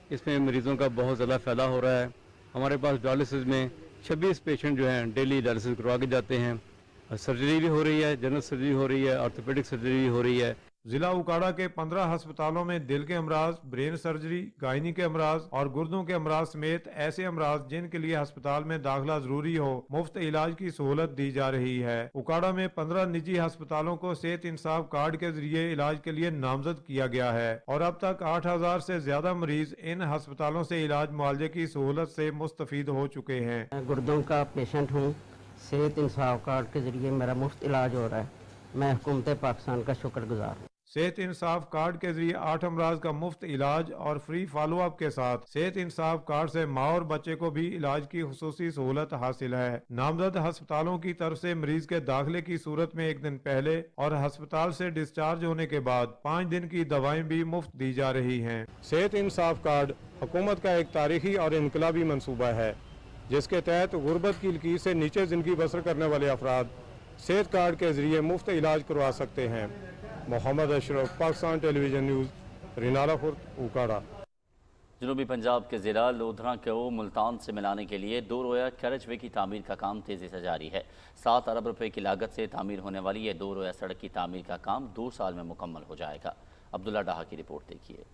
इसमें मरीज़ों का बहुत ज़्यादा फ़ायदा हो रहा है। हमारे पास डायलिसिस में 26 पेशेंट जो हैं डेली डायलिसिस करवा के जाते हैं। सर्जरी भी हो रही है, जनरल सर्जरी हो रही है, ऑर्थोपेडिक सर्जरी भी हो रही है। जिला उकाड़ा के 15 अस्पतालों में दिल के अमराज, ब्रेन सर्जरी, गायनी के अमराज और गुर्दों के अमराज समेत ऐसे अमराज जिनके लिए अस्पताल में दाखिला जरूरी हो मुफ्त इलाज की सहूलत दी जा रही है। उकाड़ा में 15 निजी अस्पतालों को सेहत इंसाफ कार्ड के जरिए इलाज के लिए नामजद किया गया है और अब तक 8000 से ज्यादा मरीज इन अस्पतालों से इलाज मुआवजे की सहूलत से मुस्तफीद हो चुके हैं। गुर्दों का पेशेंट हूँ, सेहत इंसाफ कार्ड के जरिए मेरा मुफ्त इलाज हो रहा है। मैं हुकूमत पाकिस्तान का शुक्रगुजार हूँ। सेहत इंसाफ कार्ड के जरिए 8 अमराज का मुफ्त इलाज और फ्री फॉलो अप के साथ सेहत इंसाफ कार्ड से माँ और बच्चे को भी इलाज की खुसूसी सहूलत हासिल है। नामजद अस्पतालों की तरफ से मरीज के दाखिले की सूरत में 1 दिन पहले और अस्पताल से डिस्चार्ज होने के बाद 5 दिन की दवाएं भी मुफ्त दी जा रही हैं। सेहत इंसाफ कार्ड हुकूमत का एक तारीखी और इनकलाबी मंसूबा है जिसके तहत गुर्बत की लकीर से नीचे जिंदगी बसर करने वाले अफराद सेहत कार्ड के जरिए मुफ्त इलाज करवा सकते हैं। Mohammad Ashraf, Pakistan television news, Renala Khurd, Okara. जनूबी पंजाब के ज़िला लोधरा को मुल्तान से मिलाने के लिए 2 रोया कैरेजवे की तामीर का काम तेज़ी से जारी है। 7 अरब रुपए की लागत से तामीर होने वाली ये 2 रोया सड़क की तामीर का काम 2 साल में मुकम्मल हो जाएगा। अब्दुल्ला डाहा की रिपोर्ट देखिए।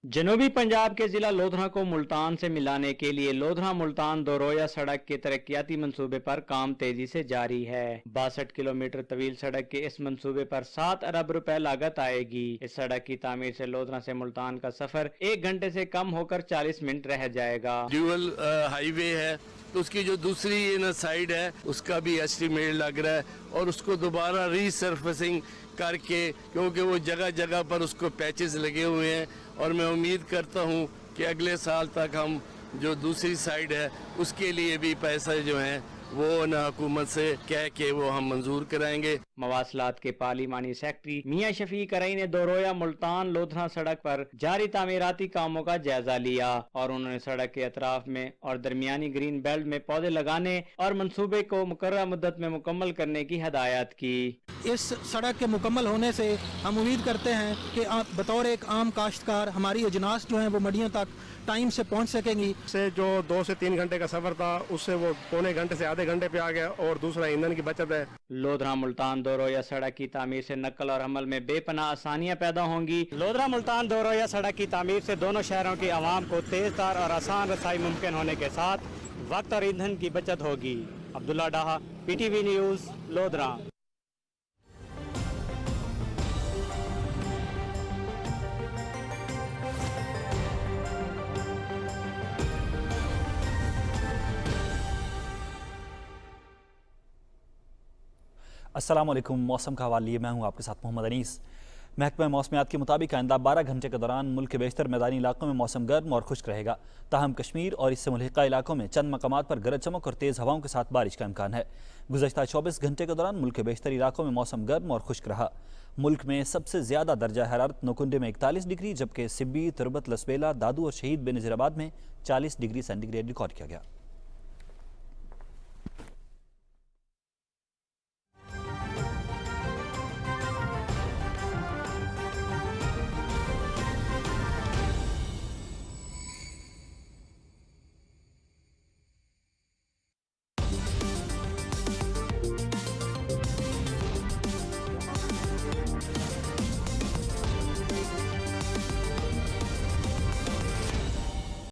जनूबी पंजाब के जिला लोधरा को मुल्तान से मिलाने के लिए लोधरा मुल्तान 2 रोया सड़क के तरक्याती मंसूबे पर काम तेजी से जारी है। 62 किलोमीटर तवील सड़क के इस मंसूबे पर 7 अरब रुपए लागत आएगी। इस सड़क की तामीर से लोधरा से मुल्तान का सफर 1 घंटे से कम होकर 40 मिनट रह जाएगा। ड्यूअल हाईवे है तो उसकी जो दूसरी साइड है उसका भी एस्टीमेट लग रहा है और उसको दोबारा रीसर्फेसिंग करके, क्योंकि वो जगह जगह पर उसको पैचेस लगे हुए हैं और मैं उम्मीद करता हूँ कि अगले साल तक हम जो दूसरी साइड है उसके लिए भी पैसे जो हैं वो न हुकूमत से कह के वो हम मंजूर कराएंगे। मवासलात के पार्लिमानी सेक्रेटरी मियां शफीक रई ने 2 रोया मुल्तान लोधरा सड़क पर जारी तामीराती कामों का जायजा लिया और उन्होंने सड़क के अतराफ में और दरमियानी ग्रीन बेल्ट में पौधे लगाने और मंसूबे को मुकर्रर मुद्दत में मुकम्मल करने की हदायत की। इस सड़क के मुकम्मल होने से हम उम्मीद करते हैं कि बतौर एक आम काश्तकार हमारी अजनास जो हैं वो मंडियों तक टाइम से पहुंच सकेंगी। से जो 2 से 3 घंटे का सफर था उससे वो पौने घंटे से आधे घंटे पे आ गया और दूसरा ईंधन की बचत है। लोधरा मुल्तान 2 रोया सड़क की तामीर से नकल और अमल में बेपनाह आसानियां पैदा होंगी। लोधरा मुल्तान 2 रोया सड़क की तामीर से दोनों शहरों की आवाम को तेज तार और आसान रसाई मुमकिन होने के साथ वक्त और ईंधन की बचत होगी। अब्दुल्ला डाहा, PTV न्यूज़, लोधरा। अस्सलाम वालेकुम। मौसम का हवाला लिए मैं हूं आपके साथ मोहम्मद अनीस। महकमा मौसमियात के मुताबिक आइंदा 12 घंटे के दौरान मुल्क के बेशतर मैदानी इलाकों में मौसम गर्म और खुश्क रहेगा। ताहम कश्मीर और इससे मुल्हिका इलाकों में चंद मकामात पर गरज चमक और तेज़ हवाओं के साथ बारिश का इम्कान है। गुज़श्ता 24 घंटे के दौरान मुल्क के बेशतर इलाकों में मौसम गर्म और खुश्क रहा। मुल्क में सबसे ज़्यादा दर्जा हरारत नोकुंडे में 41 डिग्री जबकि सिब्बी, तुरबत, लसबेला, दादू और शहीद बेनज़ीराबाद में 40 डिग्री सेंटीग्रेड रिकॉर्ड किया गया।